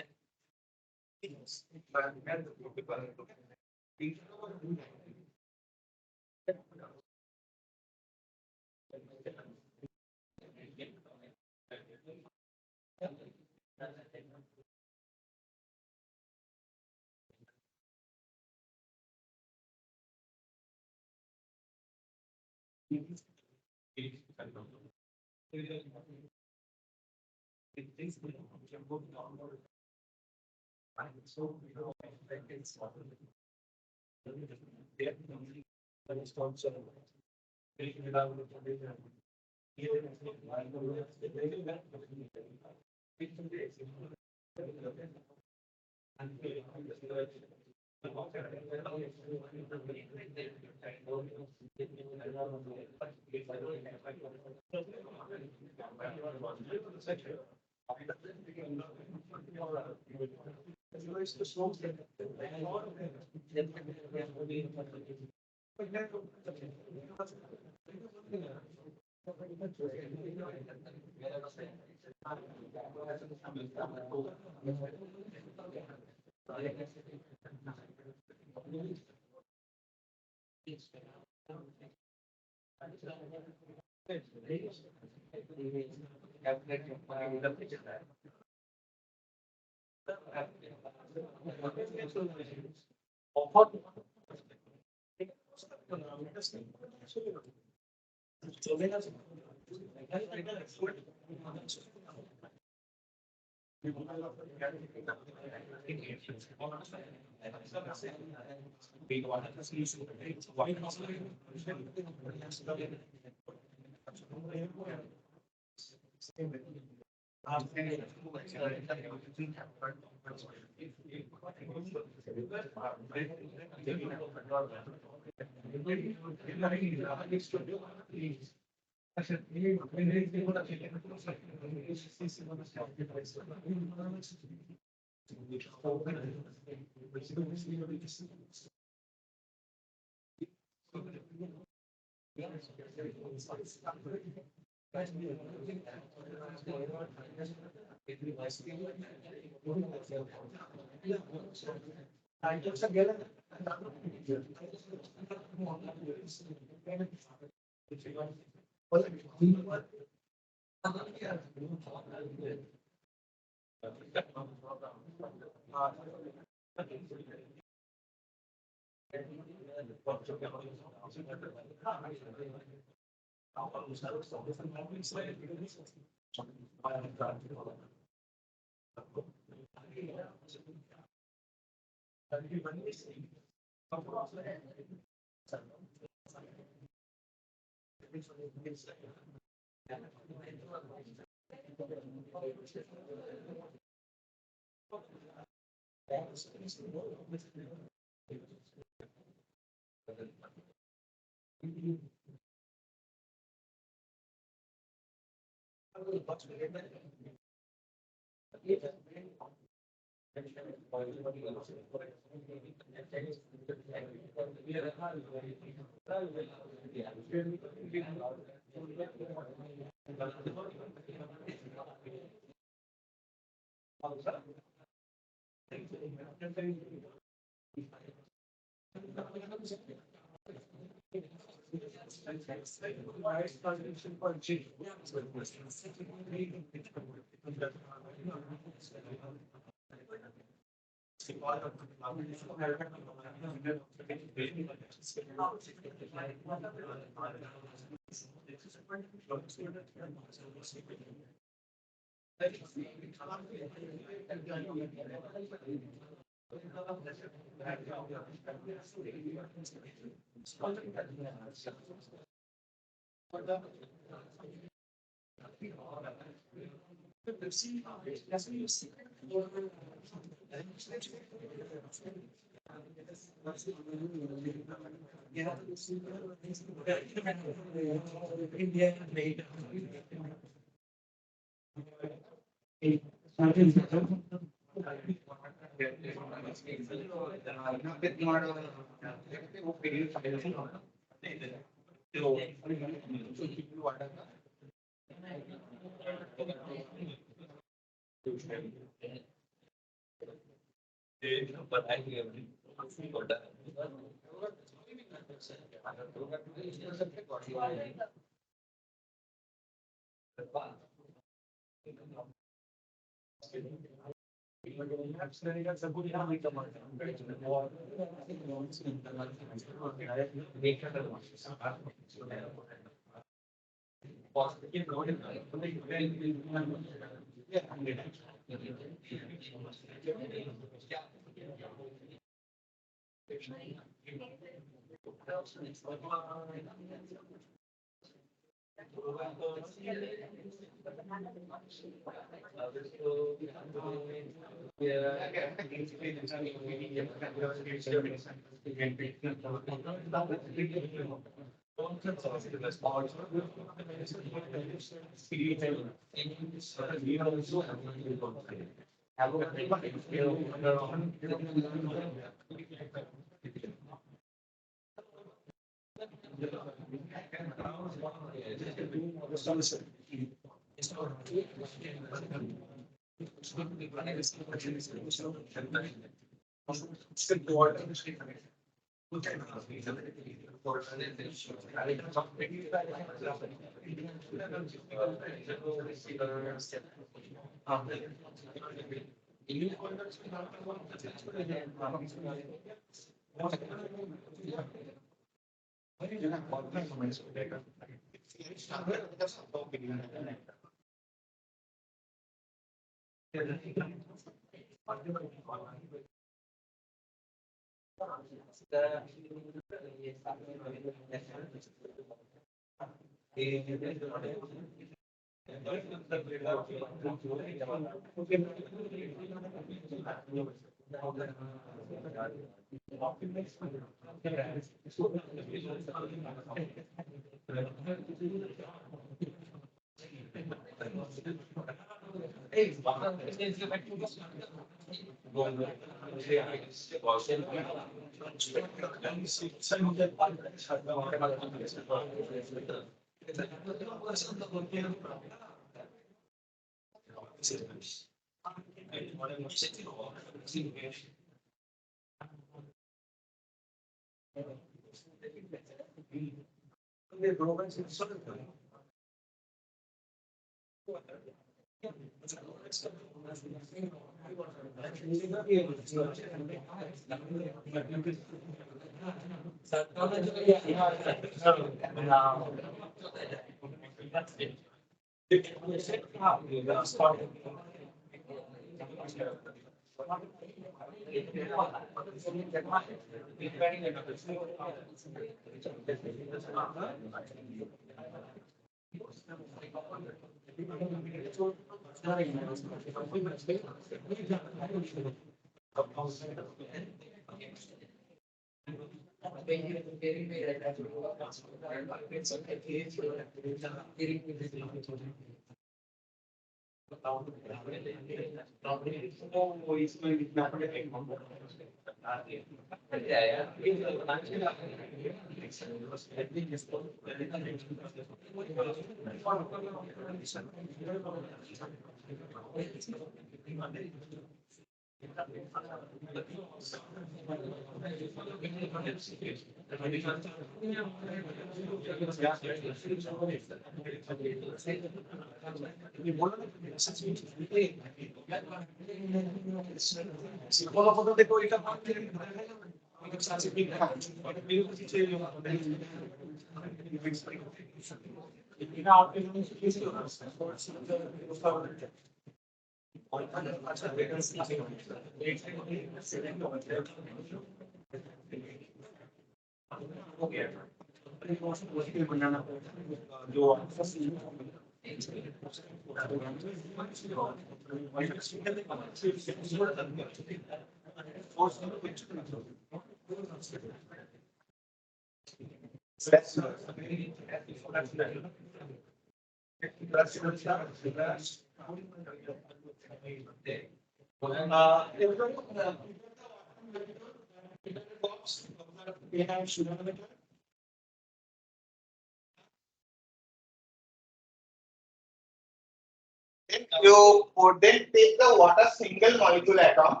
S3: You would then take the water single molecule atom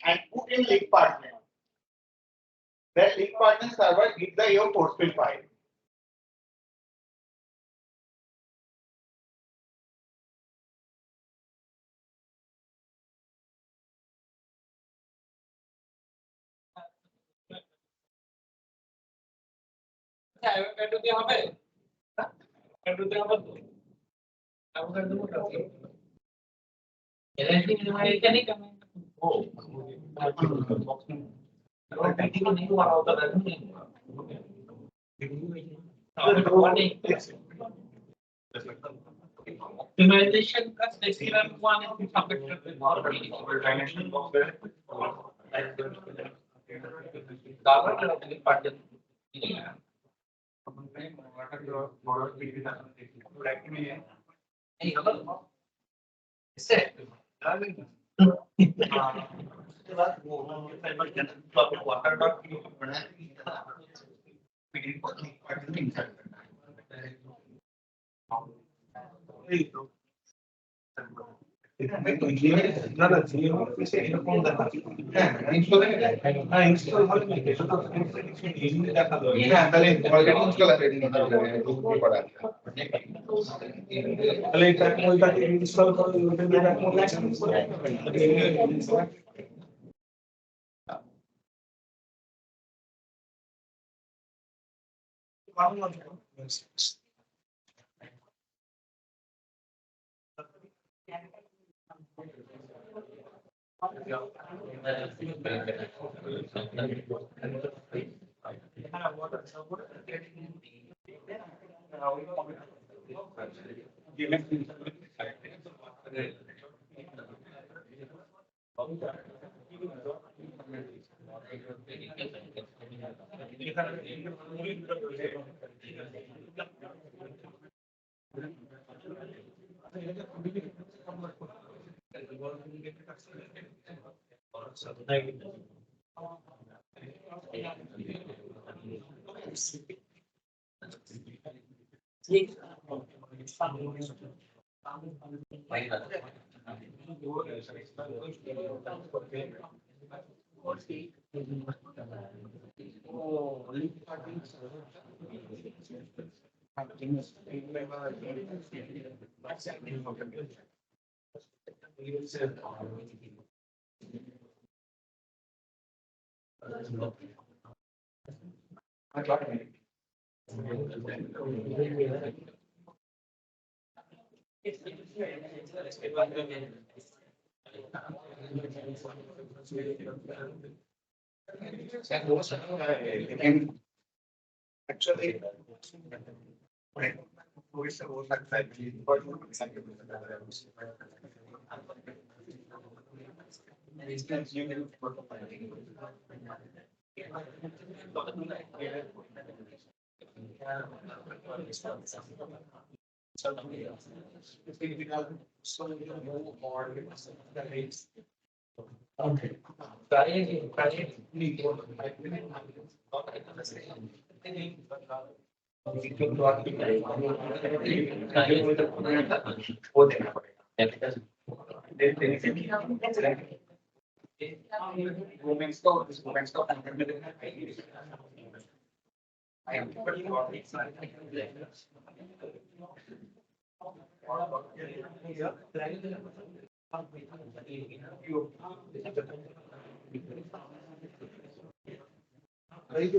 S3: and put in lead partner. That lead partner server gives the your force field file.
S2: Optimization का section one is affected with more dimension box है carbon electric particle नहीं हम इससे उसके बाद वो fibre general तो आपको वाटर डॉट की बनाया पीडीएफ को पार्टिकल इंसर्ट करना है nada,
S3: Actually,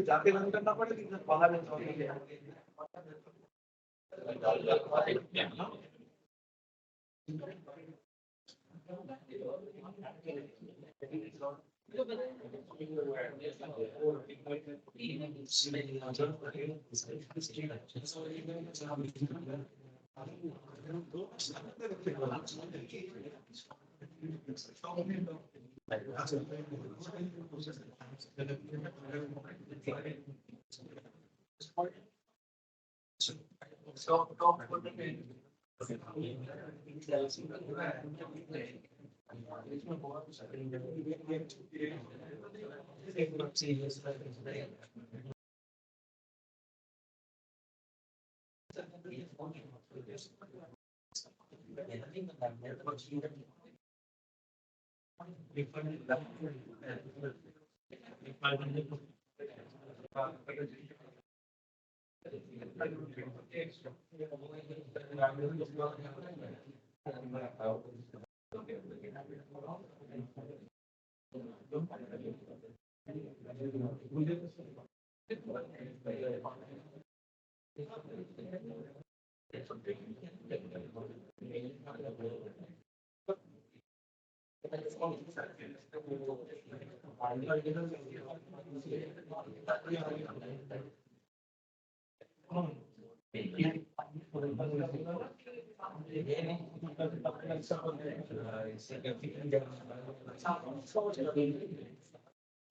S2: जाके रन करना पड़ेगा बाहर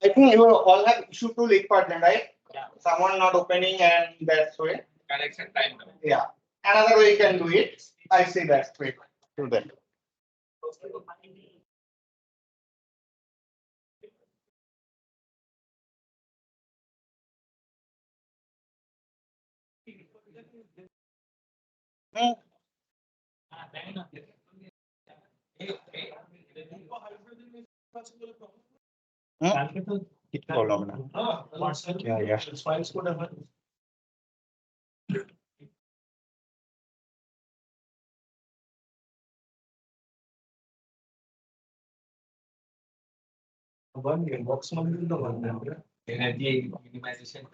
S3: I think you all have issued to leak partner, right?
S2: Yeah.
S3: Someone not opening and that's way.
S2: Connection time.
S3: Yeah. Another way you can do it. I say that's way. Do that. Hmm. किती problem है क्या यार
S2: files को one box मध्ये तो one energy minimization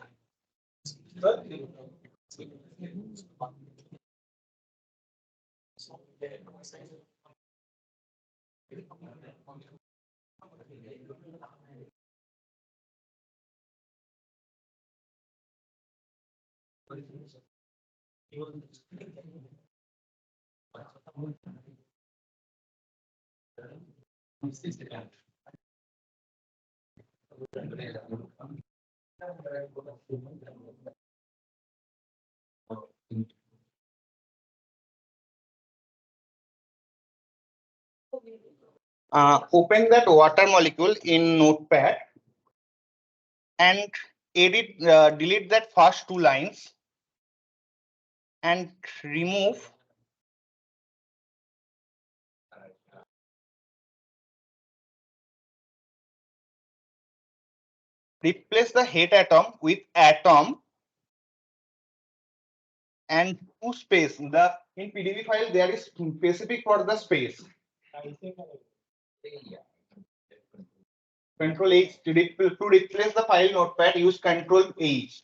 S3: Open that water molecule in Notepad and delete that first two lines and remove replace the head atom with atom and two space. In PDF file there is specific for the space. Control H to replace the file notepad, use Control H.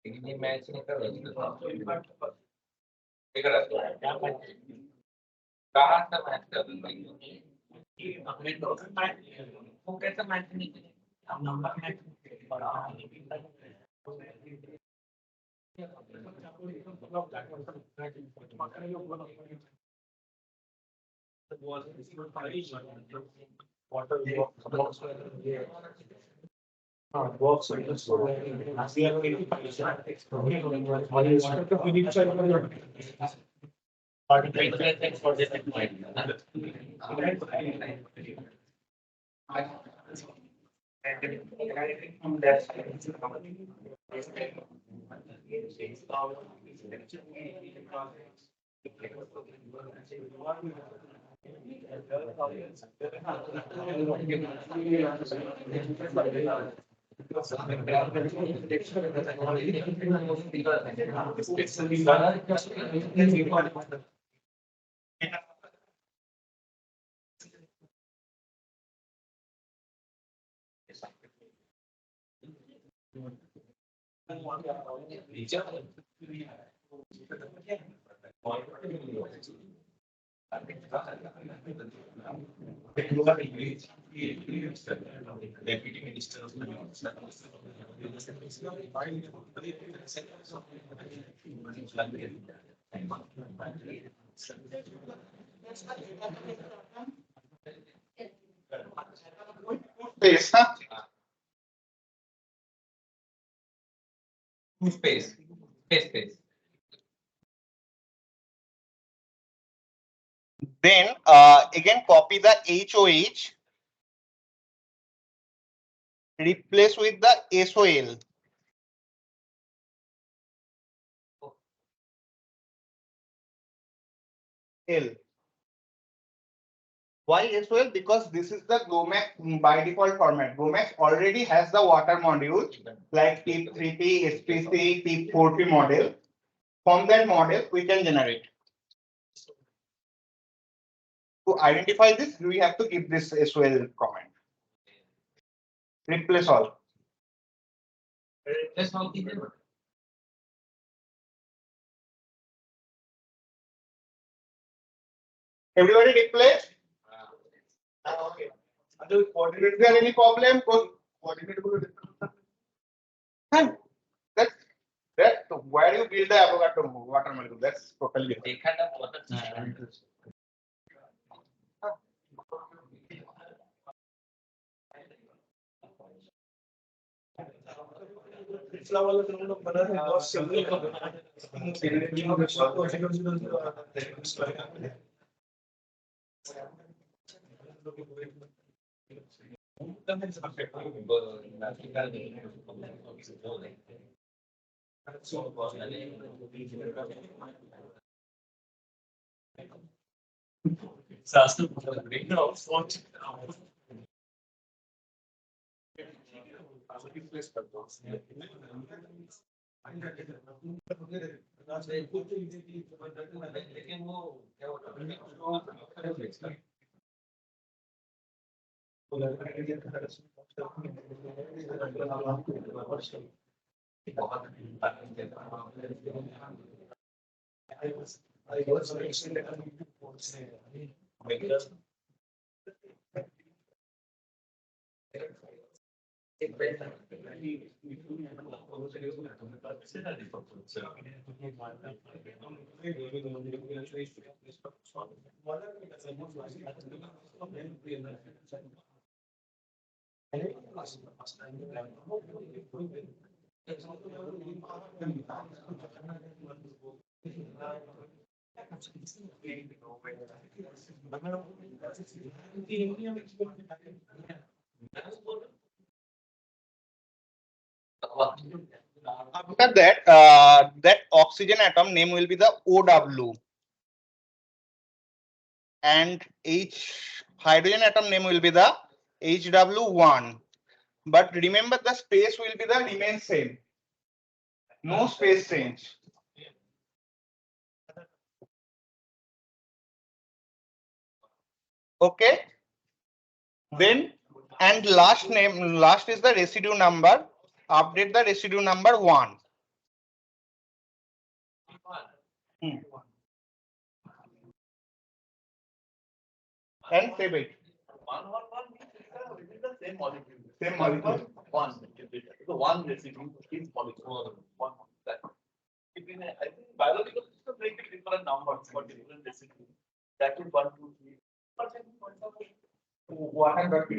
S2: ini match ini kan कहाँ से match कर रहे हैं अपने तो वो कैसे match नहीं करें हम number match Works for this point. Deputy Minister of
S3: Space, huh?
S2: space.
S3: Then again copy the HOH, replace with the SOL. L. Why SOL? Because this is the GROMACS by default format. GROMACS already has the water module like tip 3P, SPC, tip 4P model. From that model, we can generate. To identify this, we have to give this SOL command. Replace all.
S2: Replace all the
S3: Everybody replace?
S1: Okay.
S3: Is there any problem? That's where you build the Avogadro water molecule. That's totally different.
S2: देखा था बहुत अच्छा
S1: पिछला वाला जो हम लोग बना है बहुत सिंपल
S2: लेकिन वो क्या होता है
S3: After that, that oxygen atom name will be the OW, and H hydrogen atom name will be the HW1. But remember, the space will be the remain same. No space change. Okay. Then and last is the residue number. Update the residue number 1. And save it.
S2: Is the same molecule.
S3: Same molecule.
S2: One. The one residue is molecule. One. That. I think biological system make it different numbers for different residues. That is 1, 2, 3.
S3: What I'm going to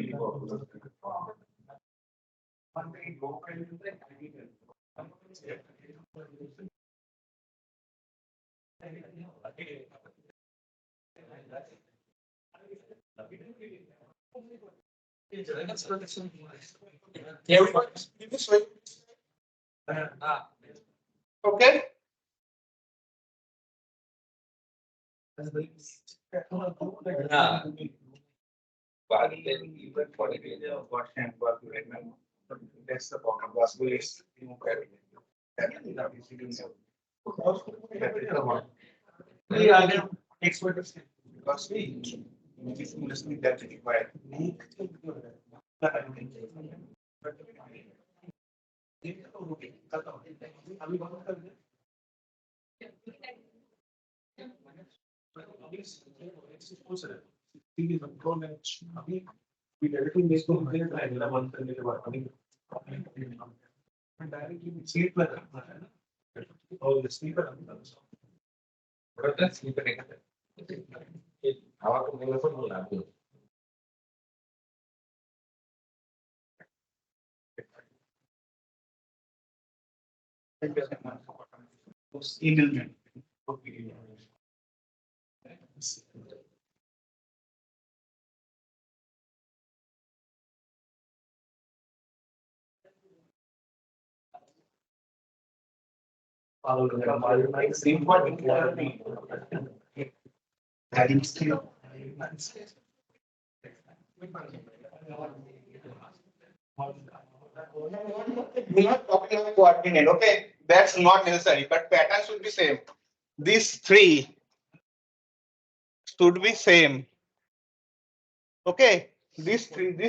S3: Okay. That's the problem. Because we that required. We directly make them clear that I want to make about and directly sleep like oh the sleeper. But that's sleeper. How to make a email. Same point. Adding skill. We're not talking about coordinate, okay? That's not necessary, but pattern should be same. These three should be same. Okay, this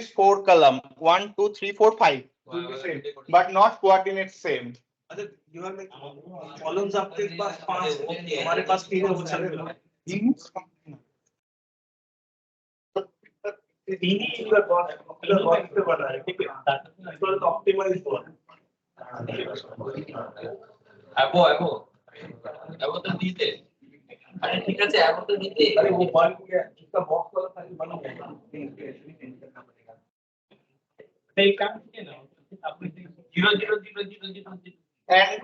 S3: 4 column 1, 2, 3, 4, 5 should be same, but not coordinate same.
S2: You have like columns आपके पास 5 हमारे पास 3 है वो चलेगा तीन ही का cost पे बना है ठीक है तो ऑप्टिमाइज हुआ एबो तो दीते अरे ठीक है एबो तो दीते अरे वो बन गया इसका बॉक्स वाला फाइल बन गया नहीं काम किया ना आपने 0 0 0 0 0
S3: And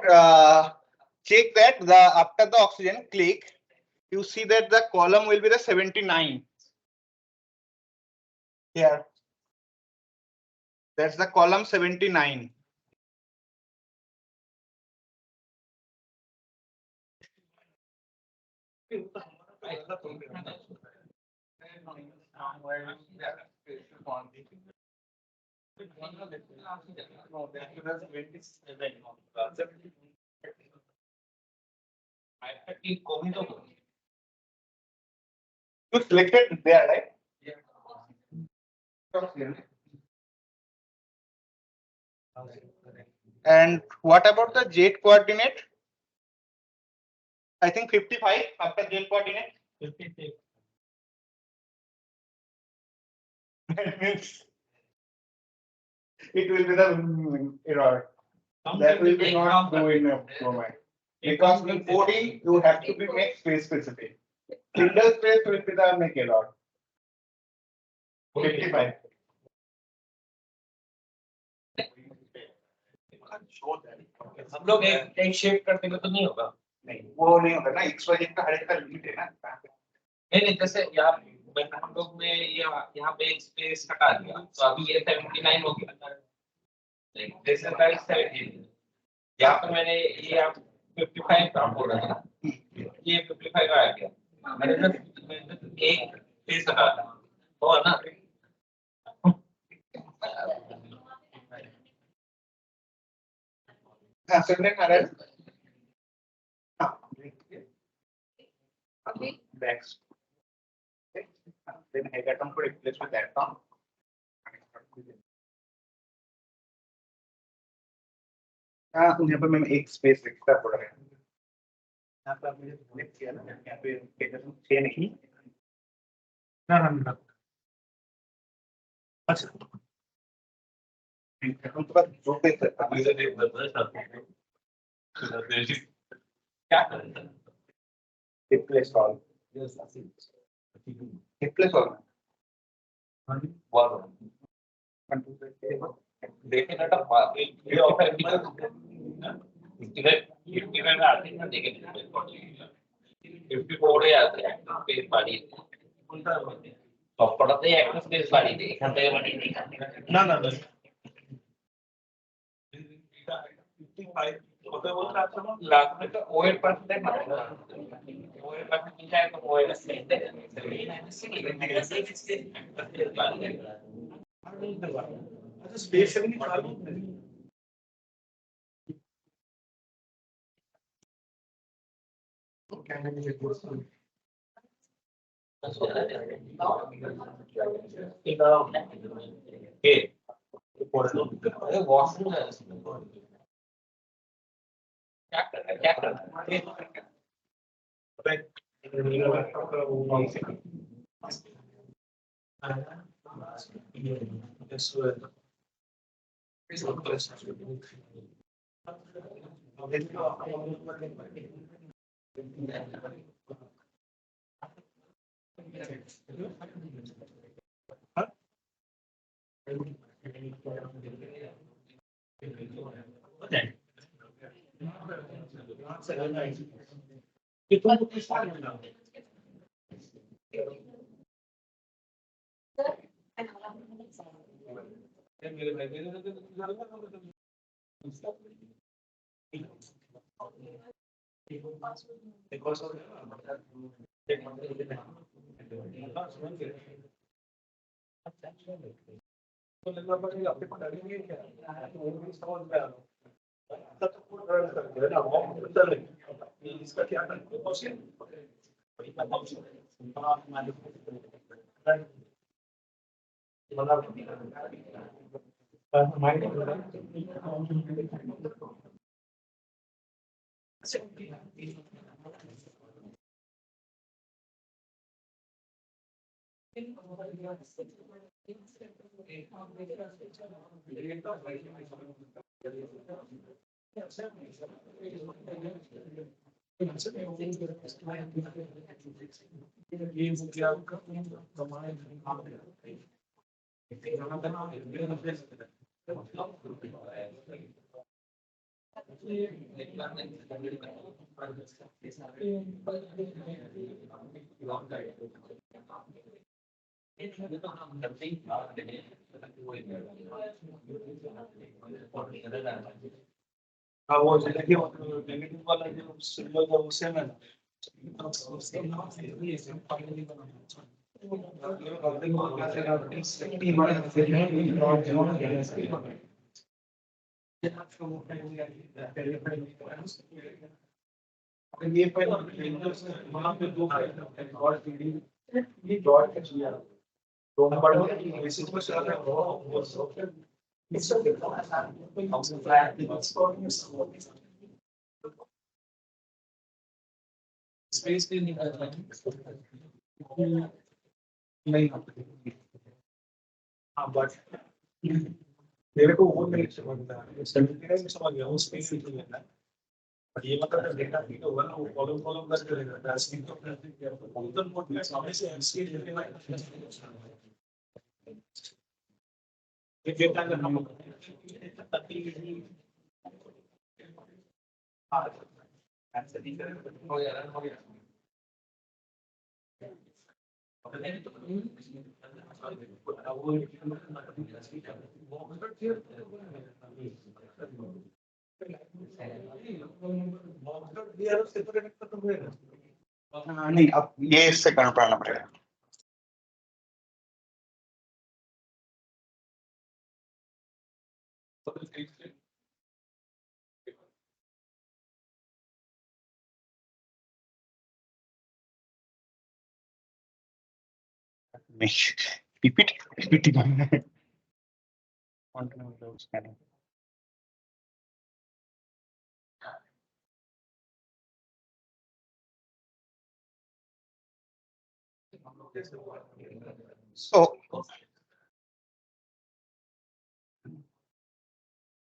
S3: check that the after the oxygen click, you see that the column will be the 79. Here, that's the column 79. You selected there, right? And what about the jet coordinate? I think 55 after jet coordinate.
S2: 56
S3: That means it will be the error. That will be not go in a GROMACS. Because in 40 you have to be make space specific. Single space will be the make error. 55.
S2: हम लोग एक shape करते हैं तो नहीं होगा।
S3: नहीं वो नहीं होगा ना, XYZ का हर एक का लिमिट है ना।
S2: नहीं जैसे यहाँ हम लोग ने यहाँ पे एक स्पेस हटा दिया तो अभी ये 79 हो गया। This is like 17। यहाँ पे मैंने ये आप 55 का बोल रहा था, ये 55 का आ गया। मैंने एक स्पेस हटा दिया हो ना।
S3: हाँ सेकंड आ रहा है। हाँ बैक्स then head atom को replace with atom। हाँ यहाँ पर मैंने एक स्पेस एक्स्ट्रा पड़ रहा है। यहाँ पर आपने सिलेक्ट किया ना, यहाँ पे head atom 6 नहीं ना। अच्छा हम तो बस दो पे
S2: क्या करें?
S3: replace all replace all
S2: देखे ना तो ये ऑफर की इवन आते हैं देखे 54 এ আছে একটা স্পেস বাড়িয়ে সবকটাতে একটা স্পেস বাড়িয়ে দেয় এখান থেকে মানে
S3: না না না
S2: 55 কত বলতে আছে না লাস্ট একটা ও এর পাশে না ও এর পাশে কি চাই তো ও এর স্পেস দেয়
S3: अच्छा स्पेस से नहीं चालू
S2: क्या कर
S3: इसका क्या हाँ वो नेगेटिव वाला जो सिंबल है उसे मैं ये वहाँ पे दो ये डॉट किया तो नंबर बेसिस में चला है वो स्पेस नहीं हाँ बट मेरे को वो नहीं समझता है 79 में समझ गया उस स्पेस नहीं लेना है और ये मतलब डेटा फीड होगा ना वो कॉलम कॉलम कर करेगा टास्किंग तो फंक्शन मोड में सामने से एमसी लेके ना ये डेटा का हम नहीं, अब ये इससे करना पड़ेगा. PPT बनना है.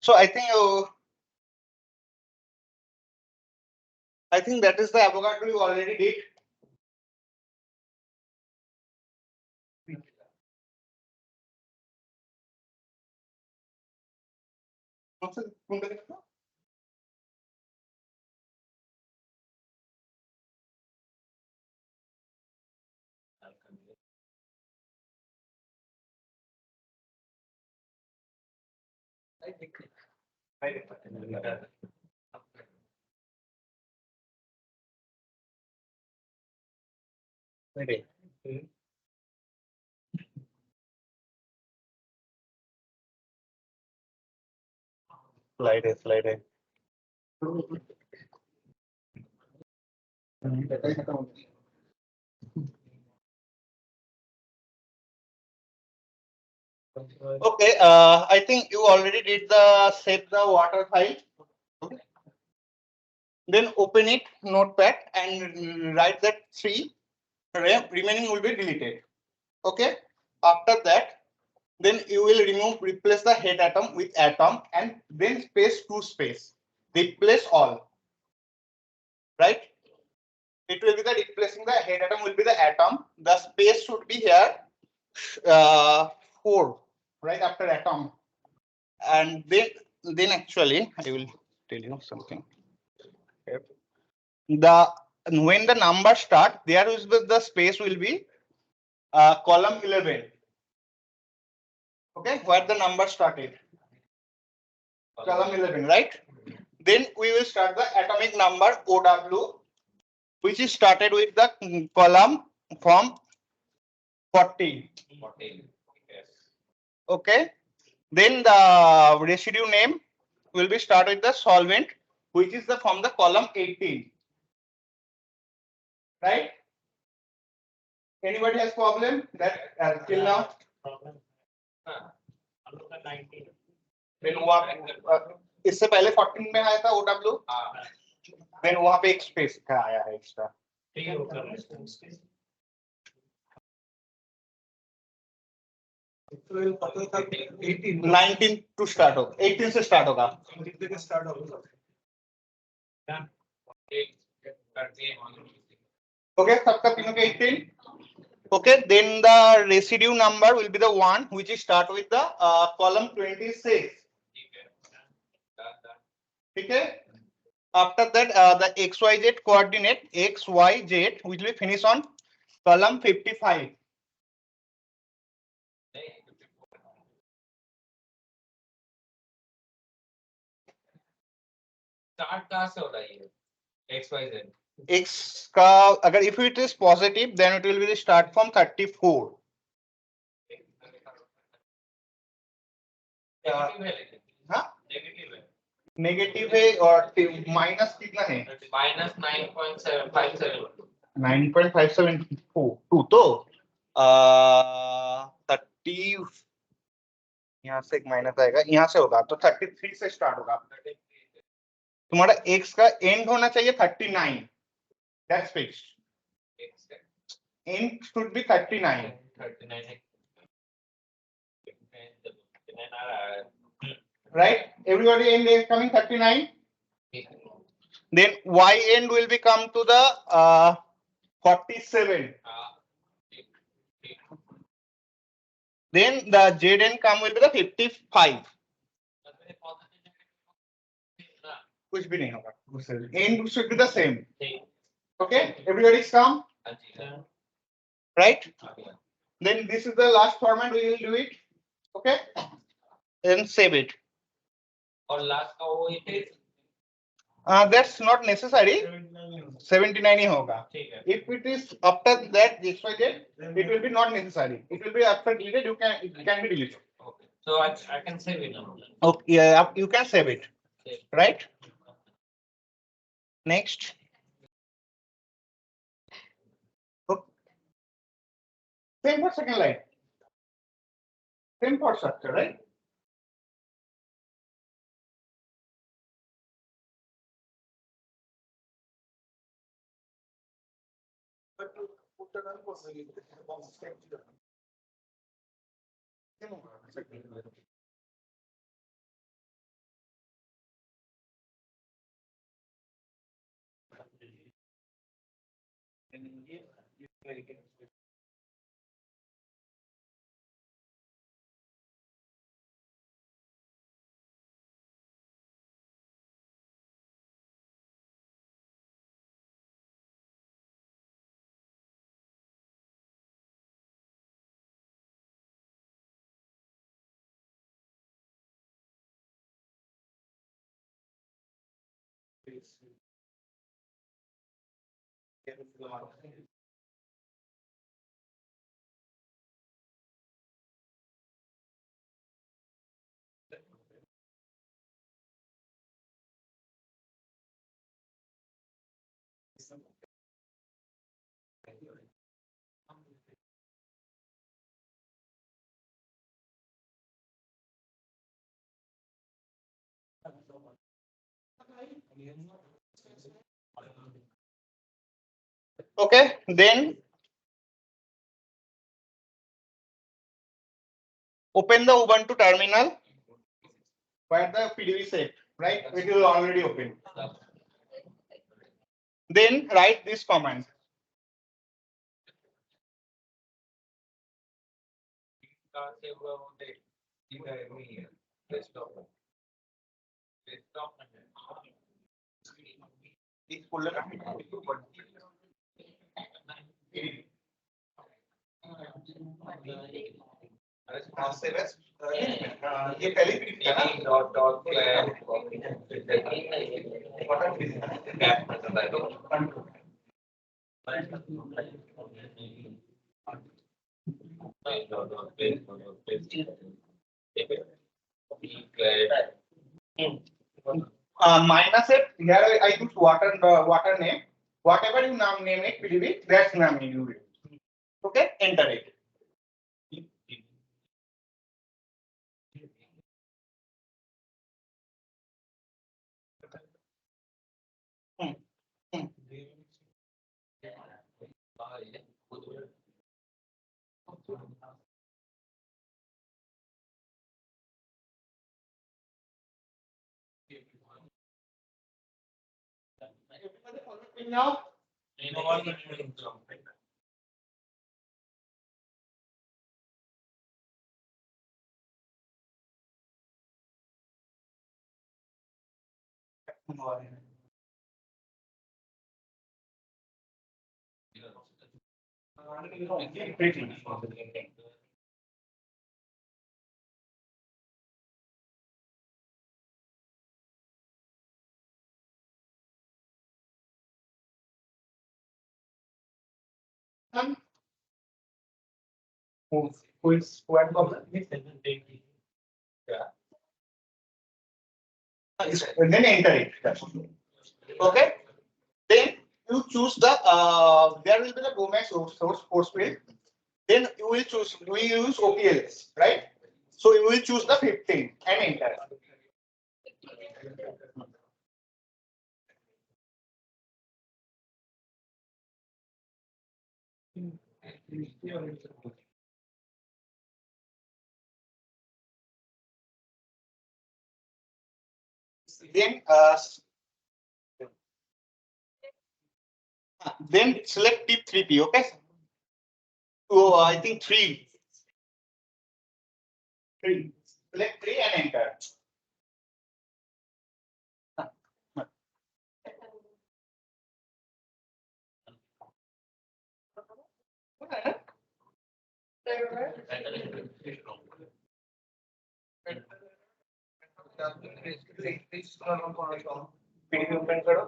S3: So I think that is the Avogadro you already did. Slide है. Okay, I think you already did the save the water file. Then open it, notepad, and write that 3. Remaining will be deleted. Okay. After that, then you will replace the head atom with atom, and then space to space. Replace all. Right. It will be the replacing the head atom will be the atom. The space should be here 4 right after atom, and then actually I will tell you something. When the number start, there is the space will be column 11. Okay, where the number started, column 11, right? Then we will start the atomic number OW, which is started with the column from 14.
S2: 14. Yes.
S3: Okay. Then the residue name will be start with the solvent, which is from the column 18. Right? Anybody has problem that till now? Then इससे पहले 14 में आया था OW. Then वहाँ पे एक space का आया है एक्स्ट्रा. 19 to start होगा, 18 से start होगा. Okay, सबका तीनों के 18. Okay, then the residue number will be the one which is start with the column 26. Okay. After that, the XYZ coordinate XYZ which will finish on column 55.
S2: Start कहाँ से हो रहा है ये XYZ?
S3: X का अगर if it is positive, then it will be start from 34. हाँ? Negative है और माइनस कितना है?
S2: माइनस 9.757.
S3: 9.572 तो 30 यहाँ से एक माइनस आएगा, यहाँ से होगा तो 33 से स्टार्ट होगा. तुम्हारा x का एंड होना चाहिए 39. That's fixed. End should be 39.
S2: 39.
S3: Right? Everybody end is coming 39. Then y end will be come to the 47. Then the z end come will be the 55. कुछ भी नहीं होगा. End should be the same. Okay, everybody's calm, right? Then this is the last format. We will do it. Okay, then save it.
S2: और last का वो ही थे.
S3: That's not necessary. 79 ही होगा.
S2: ठीक है.
S3: If it is after that XYZ, it will be not necessary. It will be after deleted. It can be deleted.
S2: Okay. So I can save it now.
S3: Okay, yeah, you can save it.
S2: Save.
S3: Right. Next. Okay. Same for second line. Same for structure, right? Okay, then open the Ubuntu terminal where the PDB set, right? It will already open. Then write this command.
S2: कहाँ से हुआ वो देख. इधर नहीं है. Desktop. Desktop में है.
S3: This folder. ये पहले
S2: dot dot class.
S3: Minus it. Here I use water name. Whatever you name it, PDB, that's name you do. Okay, enter it. Everybody follow me now. Who is what problem? And then enter it. Okay. Then you choose the there will be the GROMACS source force field. Then you will choose, we use OPLS, right? So you will choose the 15 and enter. Then select tip 3P, okay? So I think 3. Select 3 and enter. Open करो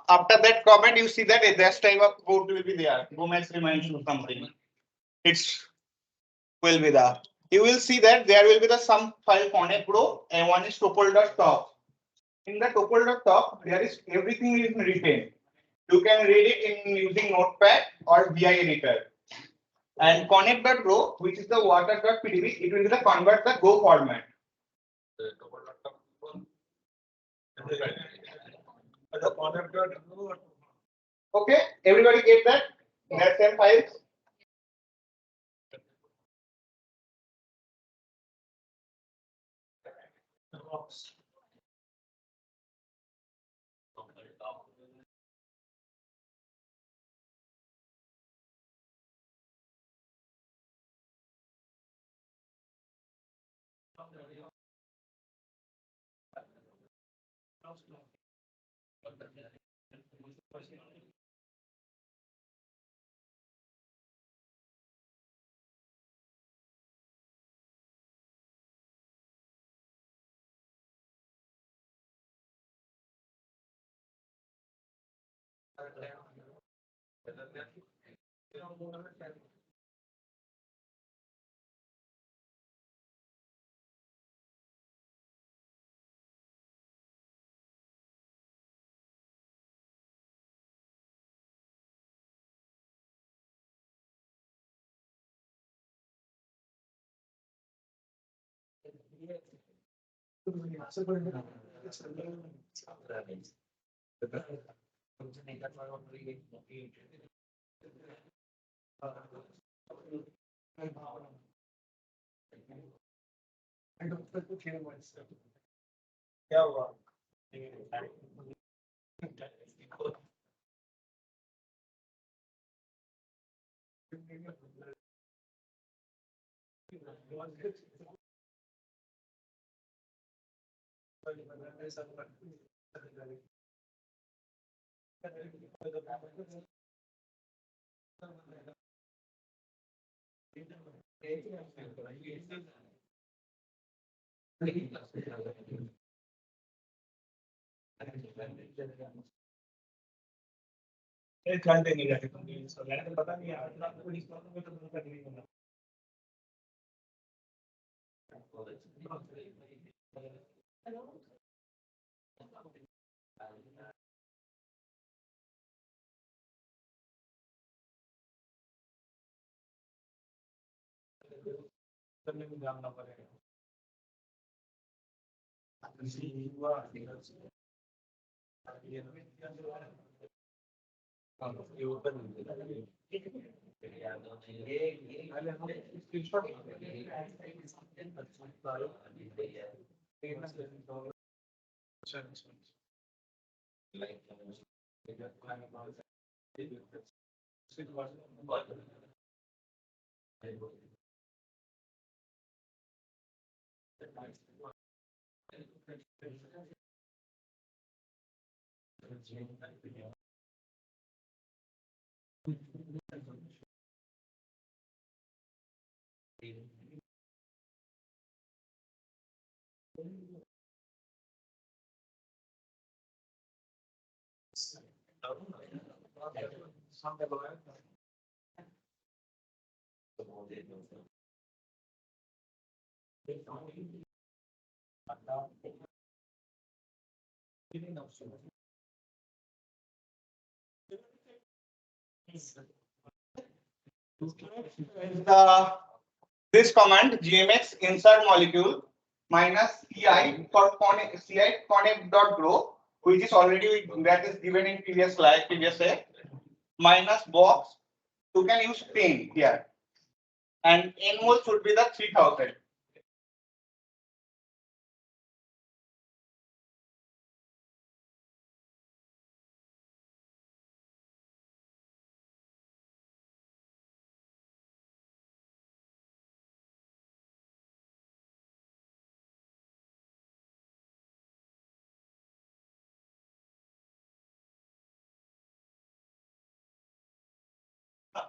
S3: after that comment, you see that this type of code will be there. GROMACS reminds you something. It's will be the. You will see that there will be the some file connect group and one is tuple.top. In the tuple.top, there is everything is written. You can read it in using Notepad or VI editor. And connect.go, which is the water.pdb, it will be the convert the Go format. Okay, everybody get that? That same files. क्या हुआ
S2: पता नहीं जानना पड़ेगा
S3: This command GMX insert molecule minus CI for CI connect dot grow, which is already that is given in previous slide, previous say, minus box. You can use 10 here, and N mole should be the 3000.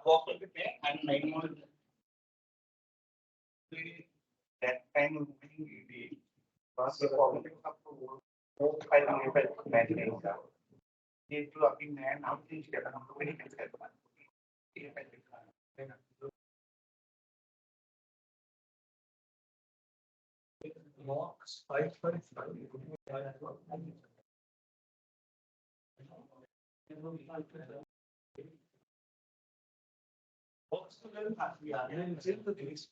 S3: Box will be 10 and 9 mole. That time the first problem ये तो अभी नया नाम change किया था हम लोग नहीं कर
S2: Box 555. Box to learn how to are in the base.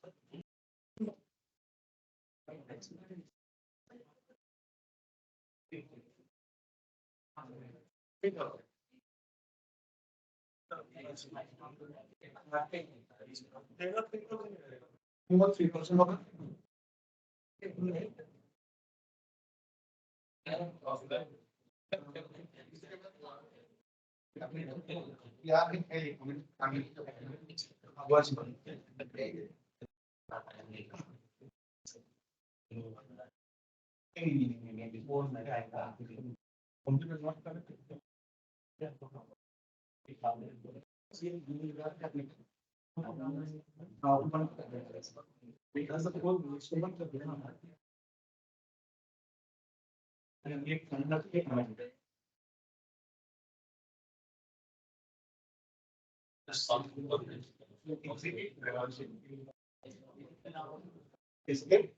S2: Because the whole instrument of the and we conduct a comment. Is it?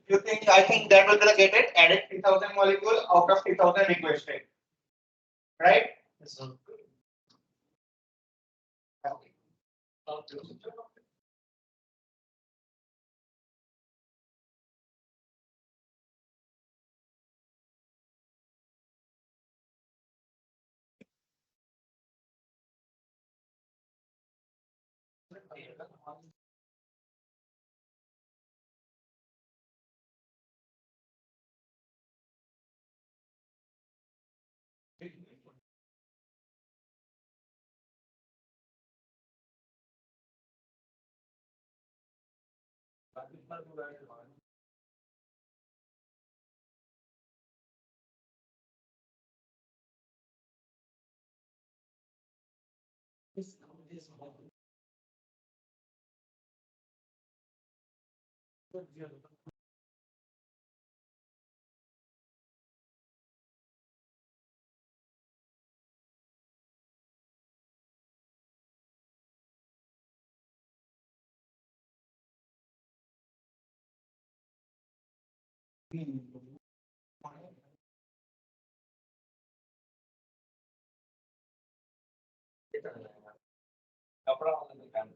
S3: You think I think that will get it added 3000 molecule out of 3000 requested, right?
S2: कपड़ा वाला दुकान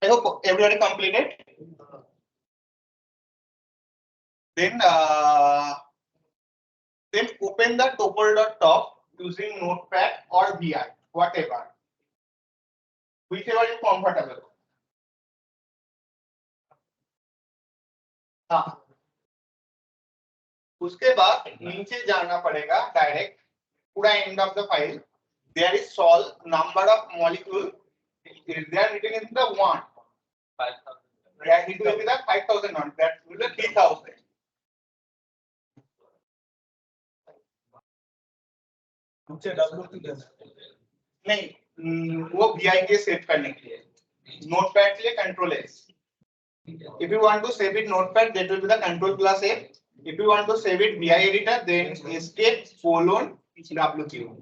S3: I hope everybody completed. Then open the topple.top using Notepad or VI, whatever, whichever is comfortable. हाँ, उसके बाद नीचे जाना पड़ेगा direct पूरा end of the file. There is sol number of molecule. Is there written in the one?
S2: 5,000.
S3: That it will be the 5,000 one. That will be 3,000. नहीं, वो VI के सेव करने के लिए. Notepad के लिए Control S. If you want to save it Notepad, that will be the Control plus A. If you want to save it VI editor, then escape colon WQ.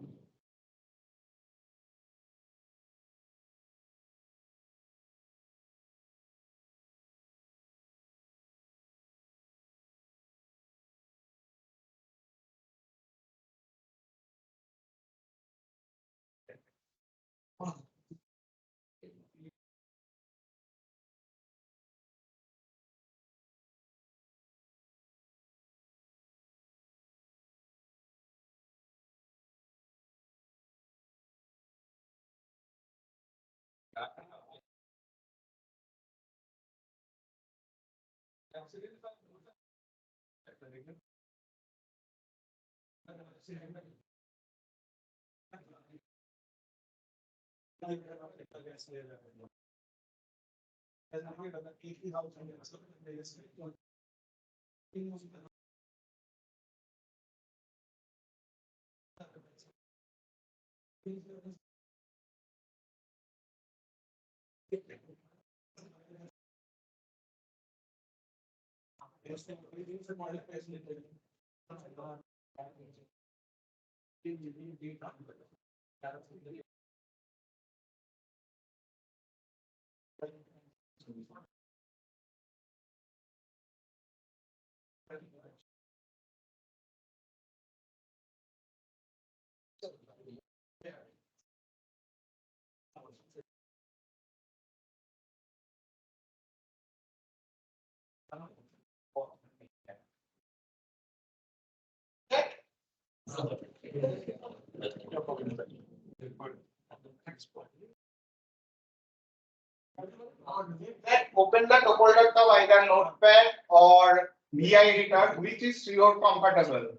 S3: Open the topple.top either Notepad or VI editor, which is your comfortable.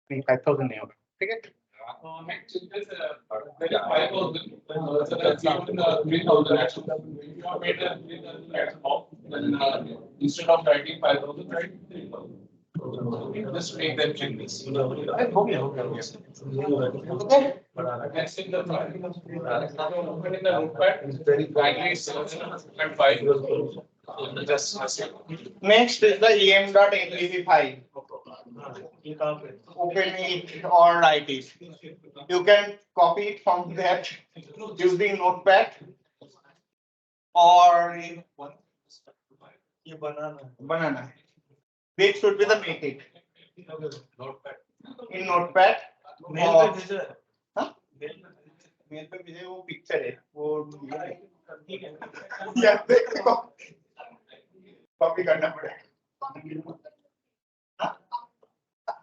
S3: नहीं 5,000 नहीं होगा ठीक है
S4: Instead of writing 5,000, write 3,000. Just make them changes.
S3: हो गया okay
S4: Next thing, the open in the notepad, widely and 5. Just
S3: next is the em.mdp file open it or write it you can copy it from that using notepad or banana this should be the method in notepad हाँ? Mail पे भेजे वो picture है वो यार देखो copy करना पड़ेगा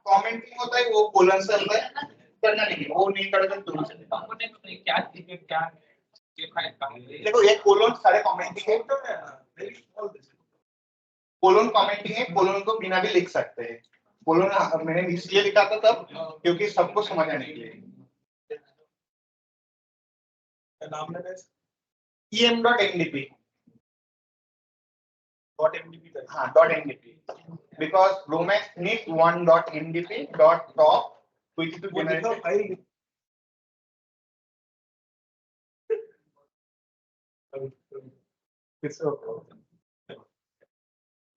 S3: कमेंटिंग होता है वो कोलन से होता है करना नहीं है वो नहीं करेगा तो
S2: क्या
S3: देखो ये कोलन सारे कमेंटिंग है कोलन कमेंटिंग है कोलन को बिना भी लिख सकते हैं कोलन मैंने इसलिए लिखा था तब क्योंकि सबको समझ आने के लिए em.mdp .mdp because GROMACS needs one .mdp .top which is to generate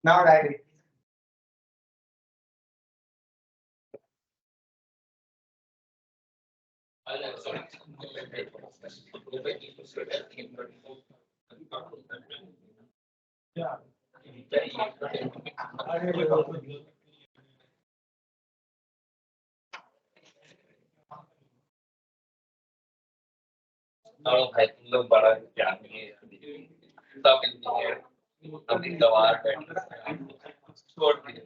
S3: now write it
S2: भाई तुम लोग बड़ा ज्ञान है सब इंजीनियर सब गवार छोड़ दिए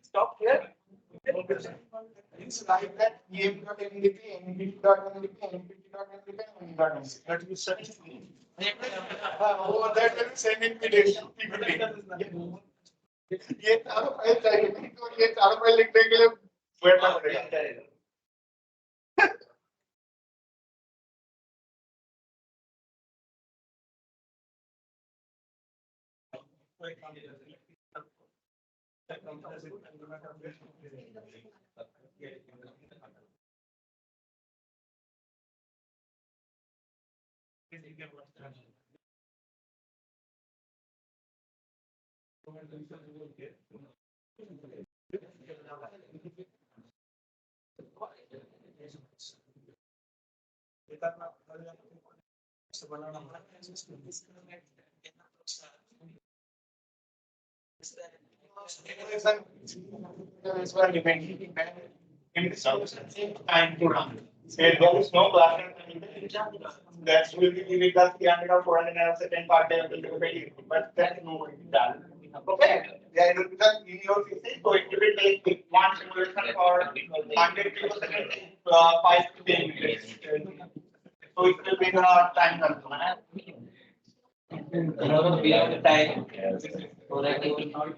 S3: stop here it's like that em.mdp npt.mdp npt.mdp and m.mdp that is such that will send invitation ये चारों फाइल चाहिए तो ये चारों फाइल लिखने के लिए बैठना पड़ेगा Time to run. There is no class. That's will be with us 300 or 400 nanosecond part day will be very, but that's no done. Okay, yeah, because in your physics, so it will take one simulation for 100 kilosecond, 5 to 10 minutes. So it will be the time consuming.
S2: We have the time. So that you will not.